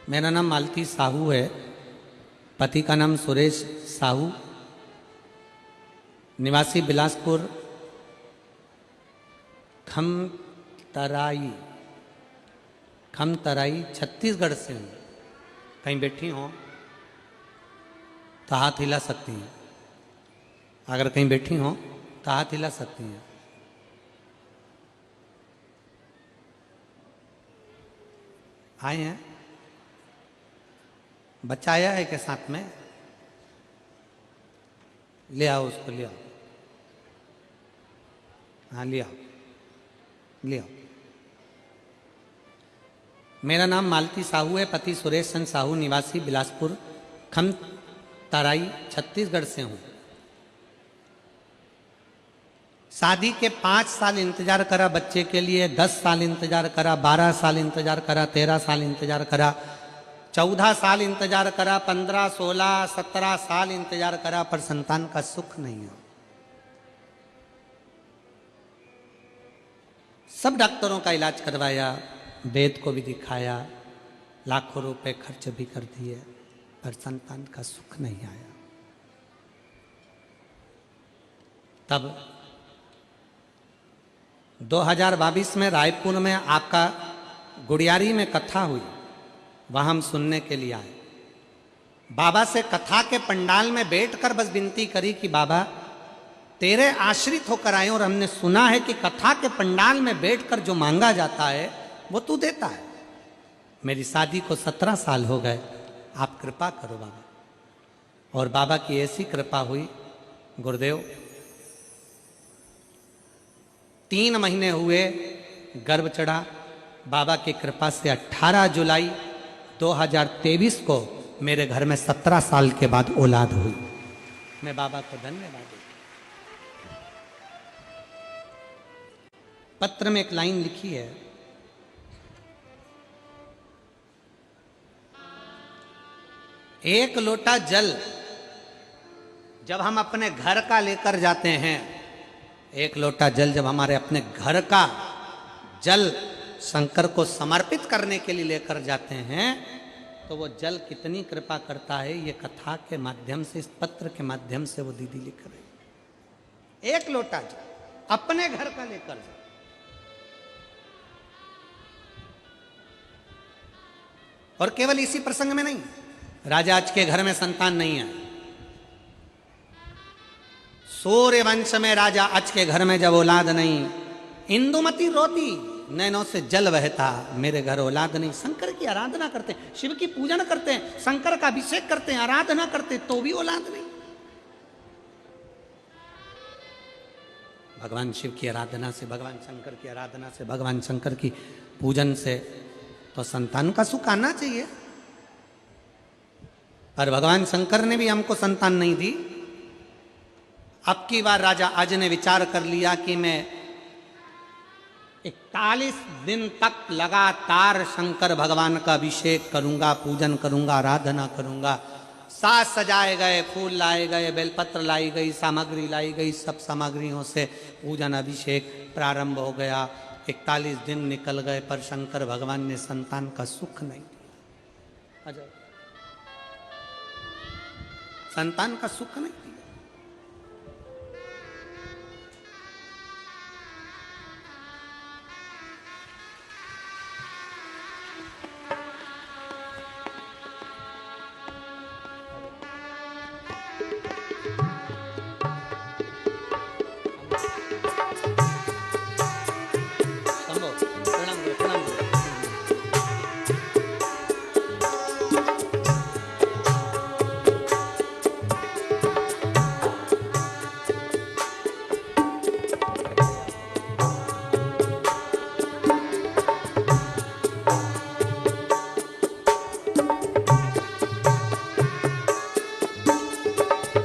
मेरा नाम मालती साहू है, पति का नाम सुरेश साहू, निवासी बिलासपुर खमतराई छत्तीसगढ़ से हूँ। कहीं बैठी हो तो हाथ हिला सकती हैं, अगर कहीं बैठी हो तो हाथ हिला सकती हैं। आए हैं? बच्चा आया है के साथ में? ले आओ उसको, ले आओ। हाँ ले आओ, ले आओ। मेरा नाम मालती साहू है, पति सुरेश चंद्र साहू, निवासी बिलासपुर खमतराई छत्तीसगढ़ से हूँ। शादी के 5 साल इंतजार करा बच्चे के लिए, 10 साल इंतजार करा, 12 साल इंतजार करा, 13 साल इंतजार करा, 14 साल इंतजार करा, 15, 16, 17 साल इंतजार करा, पर संतान का सुख नहीं है। सब डॉक्टरों का इलाज करवाया, वेद को भी दिखाया, लाखों रुपए खर्च भी कर दिए, पर संतान का सुख नहीं आया। तब 2022 में रायपुर में आपका गुड़ियारी में कथा हुई, वहां हम सुनने के लिए आए। बाबा से कथा के पंडाल में बैठकर बस विनती करी कि बाबा तेरे आश्रित होकर आए और हमने सुना है कि कथा के पंडाल में बैठकर जो मांगा जाता है वो तू देता है। मेरी शादी को 17 साल हो गए, आप कृपा करो बाबा। और बाबा की ऐसी कृपा हुई, गुरुदेव 3 महीने हुए, गर्भ चढ़ा। बाबा की कृपा से 18 जुलाई 2023 को मेरे घर में 17 साल के बाद औलाद हुई। मैं बाबा को धन्यवाद देता हूं। पत्र में एक लाइन लिखी है, एक लोटा जल जब हम अपने घर का लेकर जाते हैं, एक लोटा जल जब हमारे अपने घर का जल शंकर को समर्पित करने के लिए लेकर जाते हैं, तो वो जल कितनी कृपा करता है, ये कथा के माध्यम से, इस पत्र के माध्यम से वो दीदी लिख रहे। एक लोटा जल अपने घर का लेकर जाओ। और केवल इसी प्रसंग में नहीं, राजा अच के घर में संतान नहीं है। सूर्य वंश में राजा अच के घर में जब औलाद नहीं, इंदुमती रोती, नैनों से जल बहता, मेरे घर औलाद नहीं। शंकर की आराधना करते हैं, शिव की पूजन करते हैं, शंकर का अभिषेक करते हैं, आराधना करते हैं, तो भी औलाद नहीं। भगवान शिव की आराधना से, भगवान शंकर की आराधना से, भगवान शंकर की पूजन से तो संतान का सुख आना चाहिए। पर भगवान शंकर ने भी हमको संतान नहीं दी। अब की बार राजा अज ने विचार कर लिया कि मैं 41 दिन तक लगातार शंकर भगवान का अभिषेक करूंगा, पूजन करूंगा, आराधना करूंगा। साज सजाए गए, फूल लाए गए, बेलपत्र लाई गई, सामग्री लाई गई, सब सामग्रियों से पूजन अभिषेक प्रारंभ हो गया। 41 दिन निकल गए, पर शंकर भगवान ने संतान का सुख नहीं दिया। अजय, संतान का सुख नहीं दिया। 17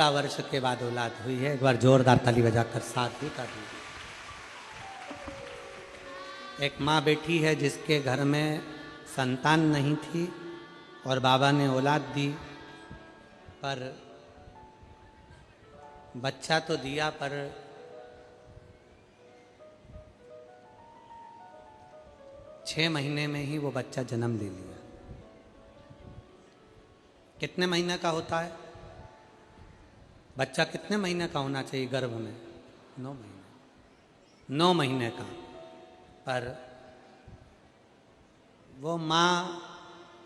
वर्ष के बाद औलाद हुई है। एक बार जोरदार ताली बजाकर साथ ही ताली। एक माँ बैठी है जिसके घर में संतान नहीं थी और बाबा ने औलाद दी, पर बच्चा तो दिया पर छह महीने में ही वो बच्चा जन्म ले लिया। कितने महीने का होता है बच्चा? कितने महीने का होना चाहिए गर्भ में? 9 महीने। 9 महीने का। पर वो माँ,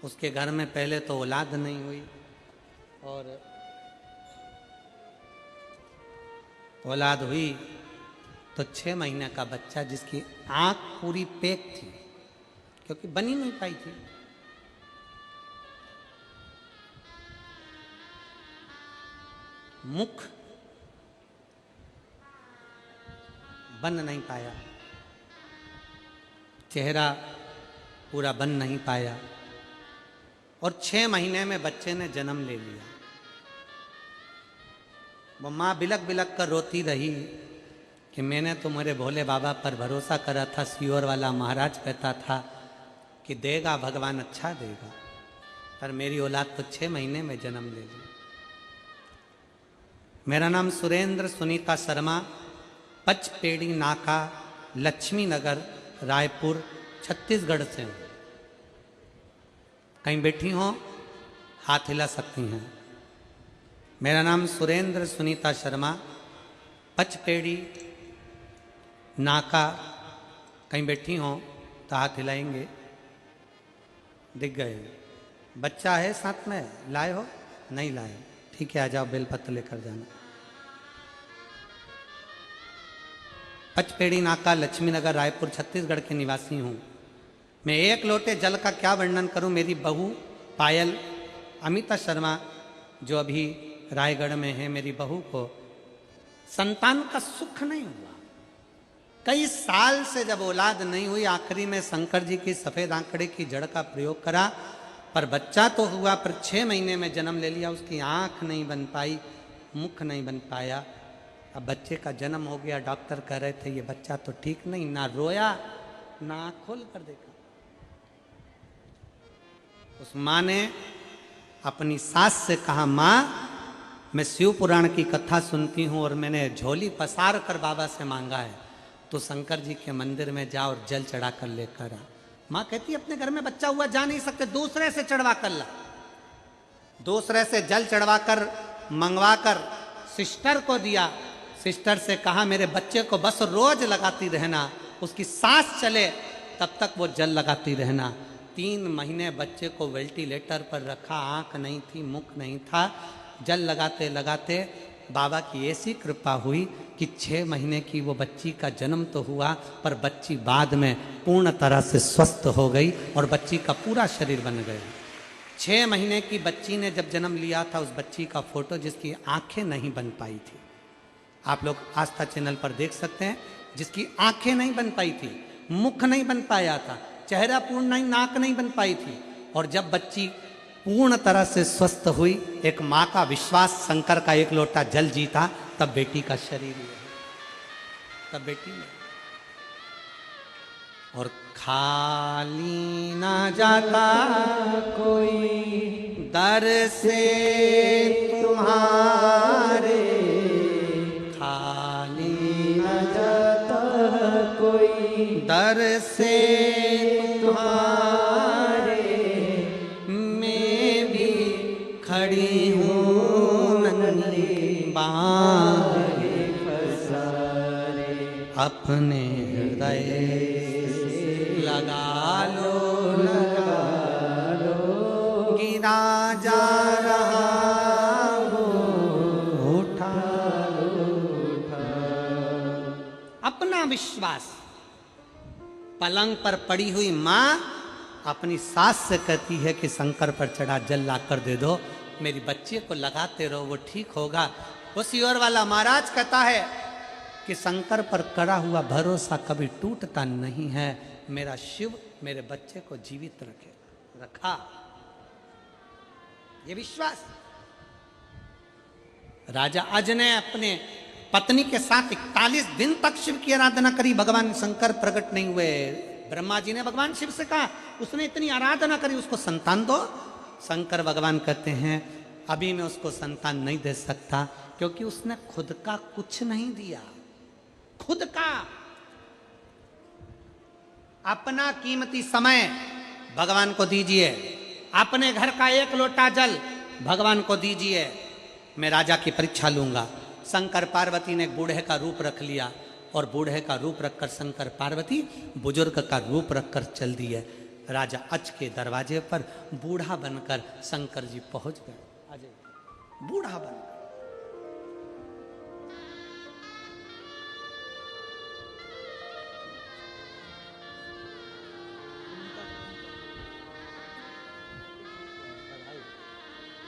उसके घर में पहले तो औलाद नहीं हुई और औलाद हुई तो 6 महीने का बच्चा जिसकी आंख पूरी पैक थी क्योंकि बनी नहीं पाई थी। मुख बन नहीं पाया, चेहरा पूरा बन नहीं पाया और 6 महीने में बच्चे ने जन्म ले लिया। वो माँ बिलक बिलक कर रोती रही कि मैंने तो मेरे भोले बाबा पर भरोसा करा था। सीहोर वाला महाराज कहता था कि देगा भगवान, अच्छा देगा, पर मेरी औलाद तो 6 महीने में जन्म ले ली। मेरा नाम सुरेंद्र सुनीता शर्मा, पचपेड़ी नाका, लक्ष्मी नगर, रायपुर, छत्तीसगढ़ से हूँ। कहीं बैठी हो हाथ हिला सकती हैं। मेरा नाम सुरेंद्र सुनीता शर्मा, पचपेड़ी नाका, कहीं बैठी हो तो हाथ हिलाएंगे। दिख गए। बच्चा है साथ में? लाए हो? नहीं लाए? ठीक है, आ जाओ, बेलपत्र लेकर जाना। पचपेड़ी नाका, लक्ष्मी नगर, रायपुर, छत्तीसगढ़ के निवासी हूँ। मैं एक लोटे जल का क्या वर्णन करूँ। मेरी बहू पायल अमिता शर्मा जो अभी रायगढ़ में है, मेरी बहू को संतान का सुख नहीं हुआ। कई साल से जब औलाद नहीं हुई, आखिरी में शंकर जी की सफेद आंकड़े की जड़ का प्रयोग करा, पर बच्चा तो हुआ, पर 6 महीने में जन्म ले लिया। उसकी आंख नहीं बन पाई, मुख नहीं बन पाया। अब बच्चे का जन्म हो गया। डॉक्टर कह रहे थे ये बच्चा तो ठीक नहीं, ना रोया ना आंख खोल कर देखा। उस माँ ने अपनी सास से कहा, माँ मैं शिव पुराण की कथा सुनती हूँ और मैंने झोली पसार कर बाबा से मांगा है, तो शंकर जी के मंदिर में जा और जल चढ़ा कर लेकर आ। माँ कहती अपने घर में बच्चा हुआ, जा नहीं सकते, दूसरे से चढ़वा कर ला। दूसरे से जल चढ़वा कर मंगवा कर सिस्टर को दिया। सिस्टर से कहा मेरे बच्चे को बस रोज लगाती रहना, उसकी सांस चले तब तक वो जल लगाती रहना। 3 महीने बच्चे को वेंटिलेटर पर रखा, आंख नहीं थी, मुख नहीं था। जल लगाते लगाते बाबा की ऐसी कृपा हुई कि 6 महीने की वो बच्ची का जन्म तो हुआ, पर बच्ची बाद में पूर्ण तरह से स्वस्थ हो गई और बच्ची का पूरा शरीर बन गया। 6 महीने की बच्ची ने जब जन्म लिया था, उस बच्ची का फोटो जिसकी आंखें नहीं बन पाई थी, आप लोग आस्था चैनल पर देख सकते हैं, जिसकी आंखें नहीं बन पाई थी, मुख नहीं बन पाया था, चेहरा पूर्ण नहीं, नाक नहीं बन पाई थी। और जब बच्ची पूर्ण तरह से स्वस्थ हुई, एक माँ का विश्वास, शंकर का एक लोटा जल जीता, तब बेटी का शरीर हुआ, तब बेटी ने। और खाली ना जाता कोई दर से तुम्हारे, खाली ना जाता कोई दर से तुम्हारे, मैं भी खड़ी हूँ नन्ही बाहें पसारे, अपने हृदय लगा लो गिरा जा रहा हो, उठा अपना विश्वास। पलंग पर पड़ी हुई माँ अपनी सास से कहती है कि शंकर पर चढ़ा जल ला कर दे दो, मेरी बच्चे को लगाते रहो, वो ठीक होगा। वो सीहोर वाला महाराज कहता है कि शंकर पर करा हुआ भरोसा कभी टूटता नहीं है। मेरा शिव मेरे बच्चे को जीवित रखा, ये विश्वास। राजा अज ने अपने पत्नी के साथ 41 दिन तक शिव की आराधना करी, भगवान शंकर प्रकट नहीं हुए। ब्रह्मा जी ने भगवान शिव से कहा, उसने इतनी आराधना करी, उसको संतान दो। शंकर भगवान कहते हैं अभी मैं उसको संतान नहीं दे सकता, क्योंकि उसने खुद का कुछ नहीं दिया। खुद का अपना कीमती समय भगवान को दीजिए, अपने घर का एक लोटा जल भगवान को दीजिए, मैं राजा की परीक्षा लूंगा। शंकर पार्वती ने बूढ़े का रूप रख लिया, और बूढ़े का रूप रखकर शंकर पार्वती बुजुर्ग का रूप रखकर चल दिए। राजा अच के दरवाजे पर बूढ़ा बनकर शंकर जी पहुंच गए। बूढ़ा बनकर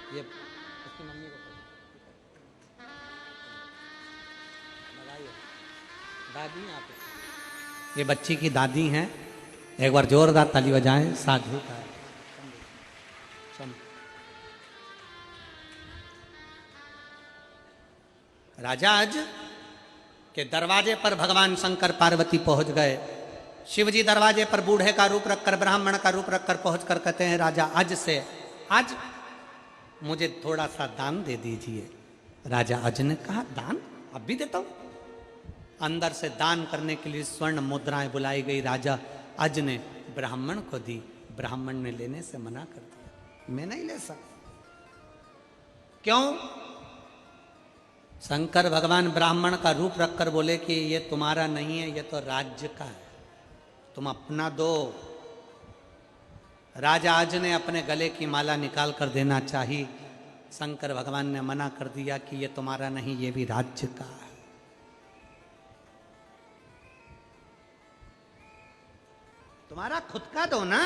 ये उसकी मम्मी को बताइए, दादी हैं आप। ये बच्ची की दादी हैं। एक बार जोरदार ताली बजाएं। साधु का राजा अज के दरवाजे पर भगवान शंकर पार्वती पहुंच गए। शिवजी दरवाजे पर बूढ़े का रूप रखकर, ब्राह्मण का रूप रखकर पहुंचकर कहते हैं, राजा अज से आज मुझे थोड़ा सा दान दे दीजिए। राजा अज ने कहा, दान अब भी देता हूं। अंदर से दान करने के लिए स्वर्ण मुद्राएं बुलाई गई। राजा अज ने ब्राह्मण को दी। ब्राह्मण ने लेने से मना कर दिया, मैं नहीं ले सकता। क्यों? शंकर भगवान ब्राह्मण का रूप रखकर बोले कि ये तुम्हारा नहीं है, ये तो राज्य का है, तुम अपना दो। राजा अज ने अपने गले की माला निकाल कर देना चाहिए। शंकर भगवान ने मना कर दिया कि ये तुम्हारा नहीं, ये भी राज्य का है। तुम्हारा खुद का दो ना।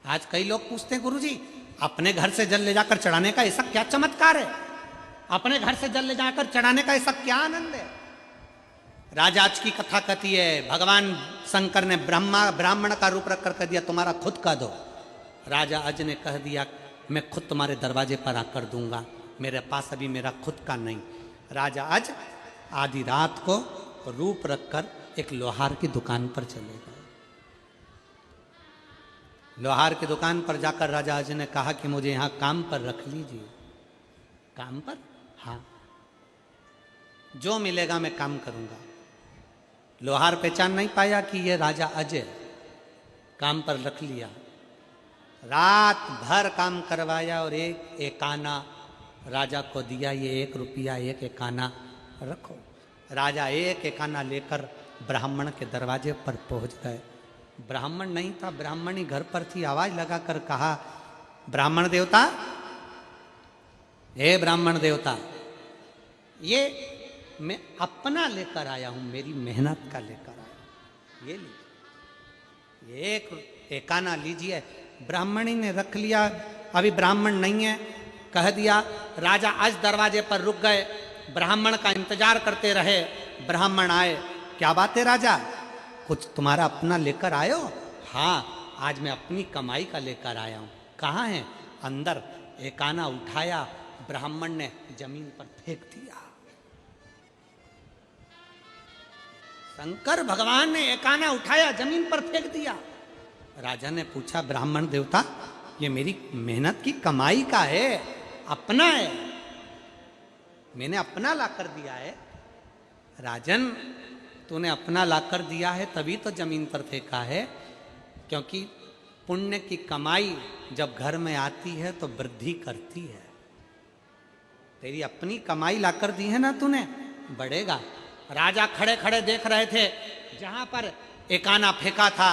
आज कई लोग पूछते हैं, गुरुजी अपने घर से जल ले जाकर चढ़ाने का ऐसा क्या चमत्कार है, अपने घर से जल ले जाकर चढ़ाने का ऐसा क्या आनंद है। राजा आज की कथा कहती है, भगवान शंकर ने ब्राह्मण का रूप रखकर कह दिया, तुम्हारा खुद का दो। राजा अज ने कह दिया, मैं खुद तुम्हारे दरवाजे पर आकर दूंगा, मेरे पास अभी मेरा खुद का नहीं। राजा अज आधी रात को रूप रखकर एक लोहार की दुकान पर चले गए। लोहार की दुकान पर जाकर राजा अज ने कहा कि मुझे यहां काम पर रख लीजिए। काम पर? हाँ, जो मिलेगा मैं काम करूंगा। लोहार पहचान नहीं पाया कि ये राजा अजय। काम पर रख लिया, रात भर काम करवाया और एक आना राजा को दिया। ये 1 रुपया, एक आना रखो। राजा एक आना लेकर ब्राह्मण के दरवाजे पर पहुंच गए। ब्राह्मण नहीं था, ब्राह्मणी घर पर थी। आवाज लगाकर कहा, ब्राह्मण देवता, हे ब्राह्मण देवता, ये मैं अपना लेकर आया हूं, मेरी मेहनत का लेकर आया हूं, ये लीजिए, एक आना लीजिए। ब्राह्मणी ने रख लिया। अभी ब्राह्मण नहीं है, कह दिया। राजा आज दरवाजे पर रुक गए, ब्राह्मण का इंतजार करते रहे। ब्राह्मण आए, क्या बात है राजा, कुछ तुम्हारा अपना लेकर आए हो? हाँ, आज मैं अपनी कमाई का लेकर आया हूं। कहाँ है? अंदर। एक आना उठाया, ब्राह्मण ने जमीन पर फेंक दिया। शंकर भगवान ने एक आना उठाया, जमीन पर फेंक दिया। राजा ने पूछा, ब्राह्मण देवता, ये मेरी मेहनत की कमाई का है, अपना है, मैंने अपना लाकर दिया है। राजन, तूने अपना लाकर दिया है तभी तो जमीन पर फेंका है, क्योंकि पुण्य की कमाई जब घर में आती है तो वृद्धि करती है। तेरी अपनी कमाई लाकर दी है ना तूने, बढ़ेगा। राजा खड़े खड़े देख रहे थे, जहां पर एक आना फेंका था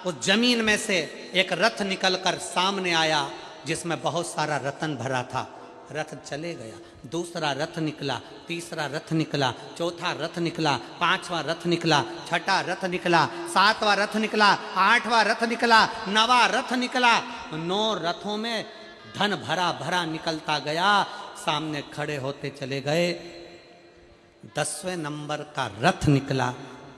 उस जमीन में से एक रथ निकलकर सामने आया, जिसमें बहुत सारा रत्न भरा था। रथ चले गया, दूसरा रथ निकला, तीसरा रथ निकला, चौथा रथ निकला, पांचवा रथ निकला, छठा रथ निकला, सातवां रथ निकला, आठवां रथ निकला, नवा रथ निकला। 9 रथों में धन भरा भरा निकलता गया, सामने खड़े होते चले गए। 10वें नंबर का रथ निकला,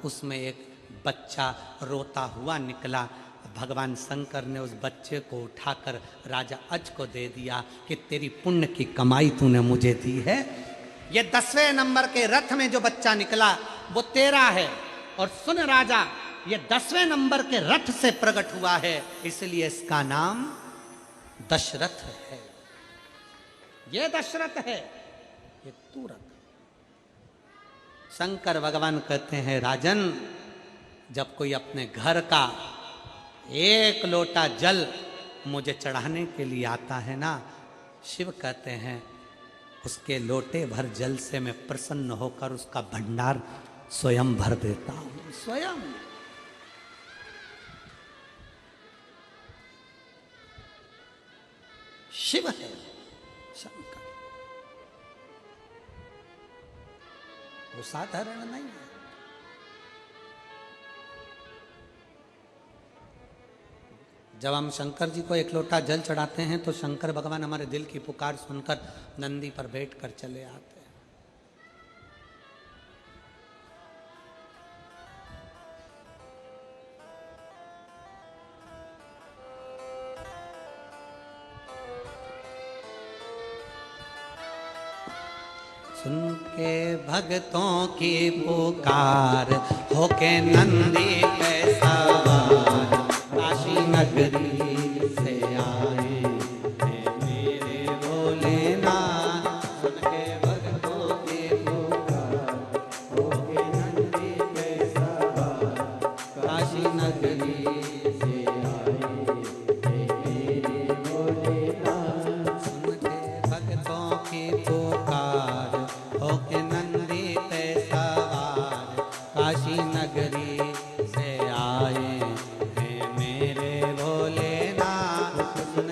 उसमें एक बच्चा रोता हुआ निकला। भगवान शंकर ने उस बच्चे को उठाकर राजा अज को दे दिया कि तेरी पुण्य की कमाई तूने मुझे दी है। ये 10वें नंबर के रथ में जो बच्चा निकला वो तेरा है। और सुन राजा, ये 10वें नंबर के रथ से प्रकट हुआ है, इसलिए इसका नाम दशरथ है। ये दशरथ है, ये तू रथ। शंकर भगवान कहते हैं, राजन, जब कोई अपने घर का एक लोटा जल मुझे चढ़ाने के लिए आता है ना, शिव कहते हैं उसके लोटे भर जल से मैं प्रसन्न होकर उसका भंडार स्वयं भर देता हूं। स्वयं। शिव है शंकर, वो साधारण नहीं है। जब हम शंकर जी को एक लोटा जल चढ़ाते हैं तो शंकर भगवान हमारे दिल की पुकार सुनकर नंदी पर बैठकर चले आते हैं। सुन के भक्तों की पुकार होके नंदी पे सवार काशी नगरी से आए हैं मेरे भोलेनाथ। सुन के भक्तों की पुकार होके नंदी पे सवार काशी नगरी से आए हैं मेरे भोलेनाथ। सुन के भक्तों की पुकार होके नंदी पे सवार काशी नगरी से आए हैं मेरे भोलेनाथ। सुन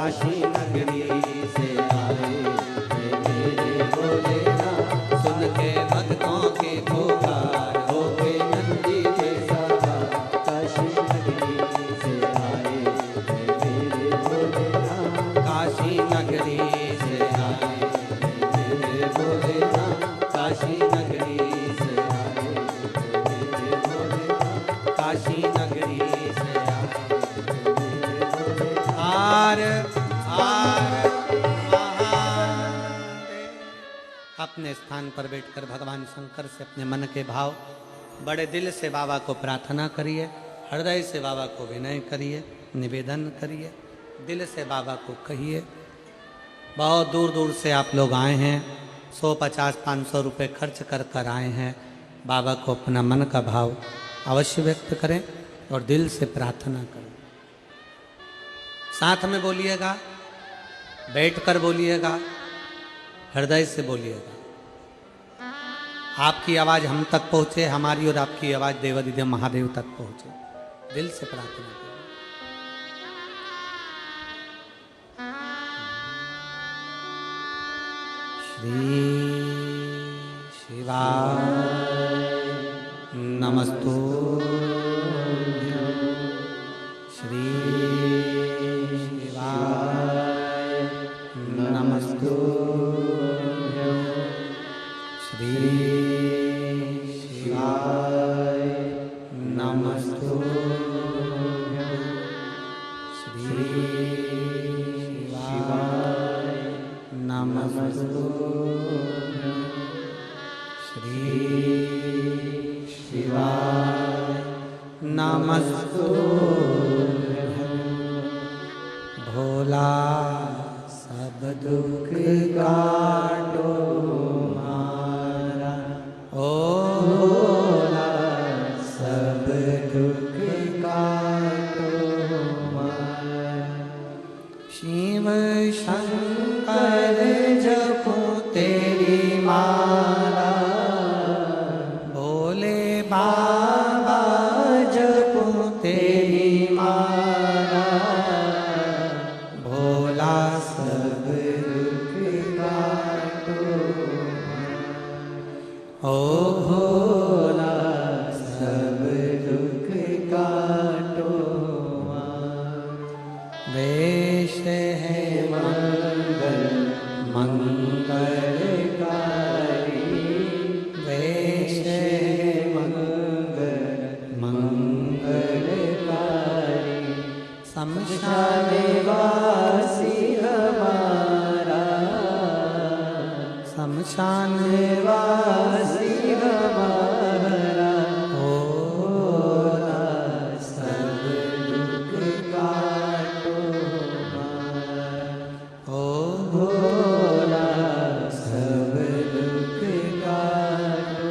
काशी नगरी से आए हे मेरे भोलेनाथ। सुन के भक्तों की पुकार हो के नंदी के सवार काशी नगरी से आए हे मेरे भोलेनाथ। काशी नगरी से आए मेरे भोलेनाथ काशी नगरी से आए मेरे भोलेनाथ। काशी नगरी से आए मेरे भोलेनाथ। Are are Mahadev. अपने स्थान पर बैठकर भगवान शंकर से अपने मन के भाव बड़े दिल से बाबा को प्रार्थना करिए, हृदय से बाबा को विनय करिए, निवेदन करिए, दिल से बाबा को कहिए। बहुत दूर दूर से आप लोग आए हैं, 150-500 रुपये खर्च कर कर आए हैं। बाबा को अपना मन का भाव अवश्य व्यक्त करें और दिल से प्रार्थना करें। साथ में बोलिएगा, बैठकर बोलिएगा, हृदय से बोलिएगा। आपकी आवाज़ हम तक पहुँचे, हमारी और आपकी आवाज़ देवादिदेव महादेव तक पहुँचे। दिल से प्रार्थना करें। श्री शिवाय नमस्तुभ्यं। श्री शिवाय नमस्तुभ्यं। श्री शिवाय नमस्तुभ्यं। श्री शिवाय नमस्तुभ्यं। श्री शिवाय नमस्तुभ्यं। भोला सब दुख काटो मारा, ओ भोला सब दुख काटो मारा। शिव शंकर जपो तेरी माला, भोले बाबा जपो तेरी माला, भोला सब दुख काटो ओ भोला सब दुख काटो वेश है मंगल मंगलकारी, वेश है मंगल मंगलकारी। शमशान वासी हमारा शमशान वासी हमारा। भोला सब दुख काटो मारा। ओ भोला सब दुख काटो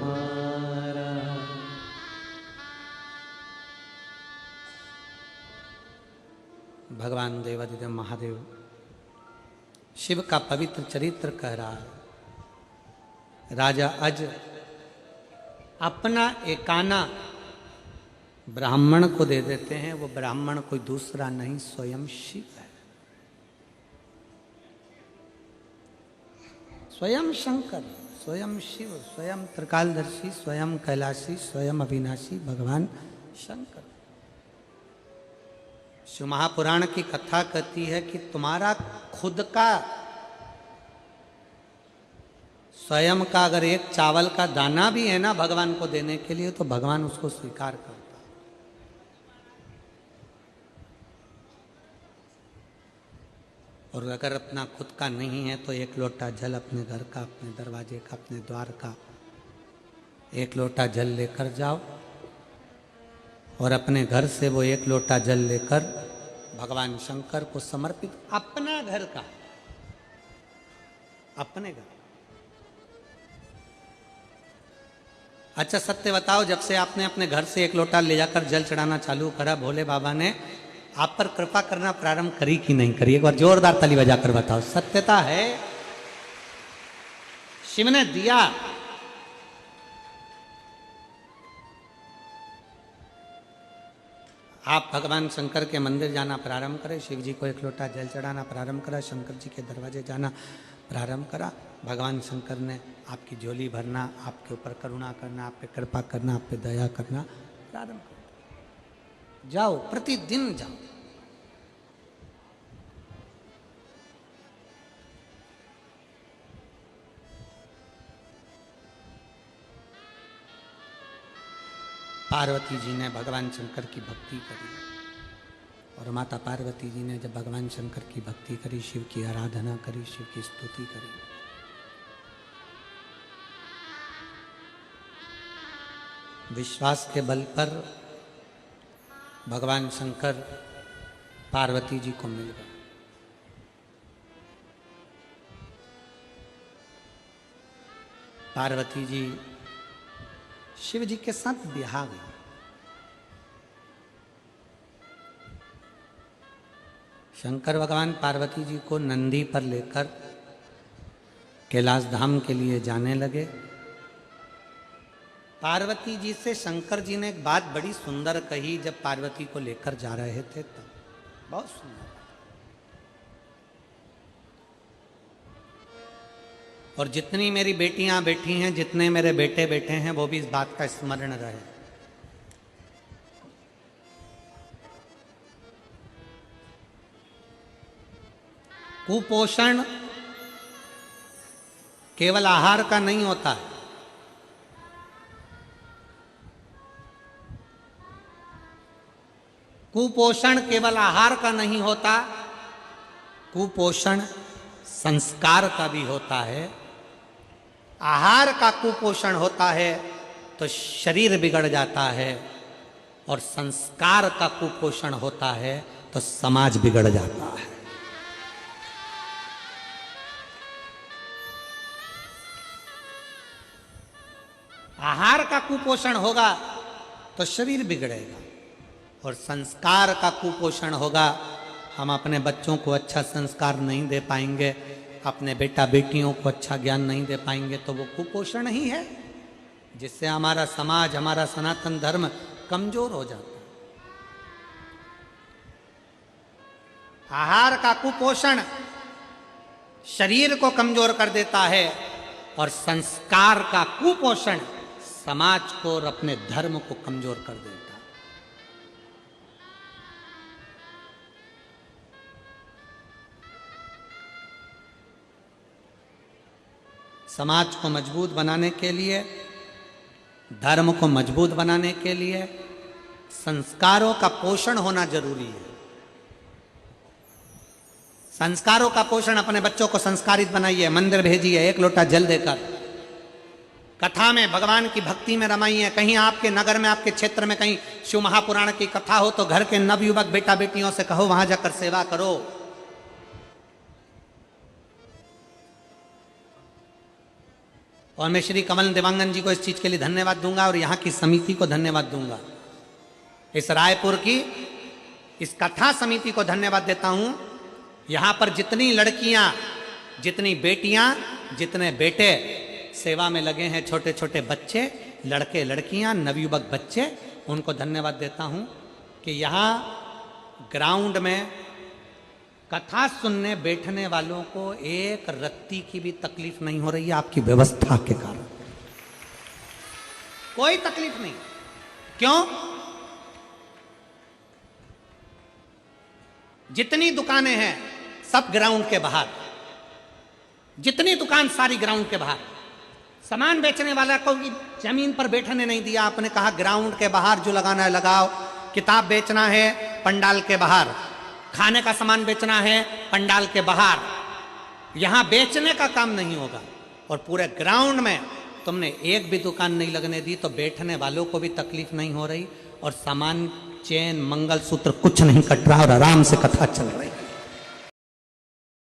मारा। भगवान देवादिदेव महादेव शिव का पवित्र चरित्र कह रहा है। राजा अज अपना एकाना ब्राह्मण को दे देते हैं। वो ब्राह्मण कोई दूसरा नहीं, स्वयं शिव है, स्वयं शंकर, स्वयं शिव, स्वयं त्रिकालदर्शी, स्वयं कैलाशी, स्वयं अविनाशी भगवान शंकर। शिव महापुराण की कथा कहती है कि तुम्हारा खुद का स्वयं का अगर एक चावल का दाना भी है ना भगवान को देने के लिए, तो भगवान उसको स्वीकार करता है। और अगर अपना खुद का नहीं है तो एक लोटा जल अपने घर का, अपने दरवाजे का, अपने द्वार का एक लोटा जल लेकर जाओ और अपने घर से वो एक लोटा जल लेकर भगवान शंकर को समर्पित, अपना घर का, अपने घर। अच्छा सत्य बताओ, जब से आपने अपने घर से एक लोटा ले जाकर जल चढ़ाना चालू करा, भोले बाबा ने आप पर कृपा करना प्रारंभ करी कि नहीं करी? एक बार जोरदार ताली बजाकर बताओ। सत्यता है शिव ने दिया, आप भगवान शंकर के मंदिर जाना प्रारंभ करें, शिव जी को एक लोटा जल चढ़ाना प्रारंभ करा, शंकर जी के दरवाजे जाना प्रारंभ करा। भगवान शंकर ने आपकी झोली भरना, आपके ऊपर करुणा करना, आप पे कृपा करना, आप पे दया करना प्रारंभ करो। जाओ, प्रतिदिन जाओ। पार्वती जी ने भगवान शंकर की भक्ति करी और माता पार्वती जी ने जब भगवान शंकर की भक्ति करी, शिव की आराधना करी, शिव की स्तुति करी, विश्वास के बल पर भगवान शंकर पार्वती जी को मिल गए। पार्वती जी शिव जी के साथ ब्याह गई। शंकर भगवान पार्वती जी को नंदी पर लेकर कैलाश धाम के लिए जाने लगे। पार्वती जी से शंकर जी ने एक बात बड़ी सुंदर कही जब पार्वती को लेकर जा रहे थे, तब बहुत सुंदर। और जितनी मेरी बेटियां बैठी हैं, जितने मेरे बेटे बैठे हैं, वो भी इस बात का स्मरण रहे। कुपोषण केवल आहार का नहीं होता है। कुपोषण केवल आहार का नहीं होता, कुपोषण संस्कार का भी होता है। आहार का कुपोषण होता है तो शरीर बिगड़ जाता है, और संस्कार का कुपोषण होता है तो समाज बिगड़ जाता है। आहार का कुपोषण होगा तो शरीर बिगड़ेगा, और संस्कार का कुपोषण होगा, हम अपने बच्चों को अच्छा संस्कार नहीं दे पाएंगे, अपने बेटा बेटियों को अच्छा ज्ञान नहीं दे पाएंगे, तो वो कुपोषण ही है जिससे हमारा समाज, हमारा सनातन धर्म कमजोर हो जाता है। आहार का कुपोषण शरीर को कमजोर कर देता है, और संस्कार का कुपोषण समाज को और अपने धर्म को कमजोर कर देता है। समाज को मजबूत बनाने के लिए, धर्म को मजबूत बनाने के लिए संस्कारों का पोषण होना जरूरी है। संस्कारों का पोषण, अपने बच्चों को संस्कारित बनाइए, मंदिर भेजिए एक लोटा जल देकर, कथा में भगवान की भक्ति में रमाइए। कहीं आपके नगर में, आपके क्षेत्र में कहीं शिव महापुराण की कथा हो तो घर के नवयुवक बेटा बेटियों से कहो वहां जाकर सेवा करो। और मैं श्री कमल देवांगन जी को इस चीज के लिए धन्यवाद दूंगा, और यहाँ की समिति को धन्यवाद दूंगा, इस रायपुर की इस कथा समिति को धन्यवाद देता हूं। यहाँ पर जितनी लड़कियां, जितनी बेटियां, जितने बेटे सेवा में लगे हैं, छोटे छोटे बच्चे, लड़के लड़कियां, नवयुवक बच्चे, उनको धन्यवाद देता हूं कि यहाँ ग्राउंड में कथा सुनने बैठने वालों को एक रत्ती की भी तकलीफ नहीं हो रही है आपकी व्यवस्था के कारण। कोई तकलीफ नहीं। क्यों? जितनी दुकानें हैं सब ग्राउंड के बाहर, जितनी दुकान सारी ग्राउंड के बाहर। सामान बेचने वाला को जमीन पर बैठने नहीं दिया, आपने कहा ग्राउंड के बाहर जो लगाना है लगाओ। किताब बेचना है पंडाल के बाहर, खाने का सामान बेचना है पंडाल के बाहर। यहां बेचने का काम नहीं होगा, और पूरे ग्राउंड में तुमने एक भी दुकान नहीं लगने दी तो बैठने वालों को भी तकलीफ नहीं हो रही, और सामान, चेन, मंगलसूत्र कुछ नहीं कट रहा, और आराम से कथा चल रही।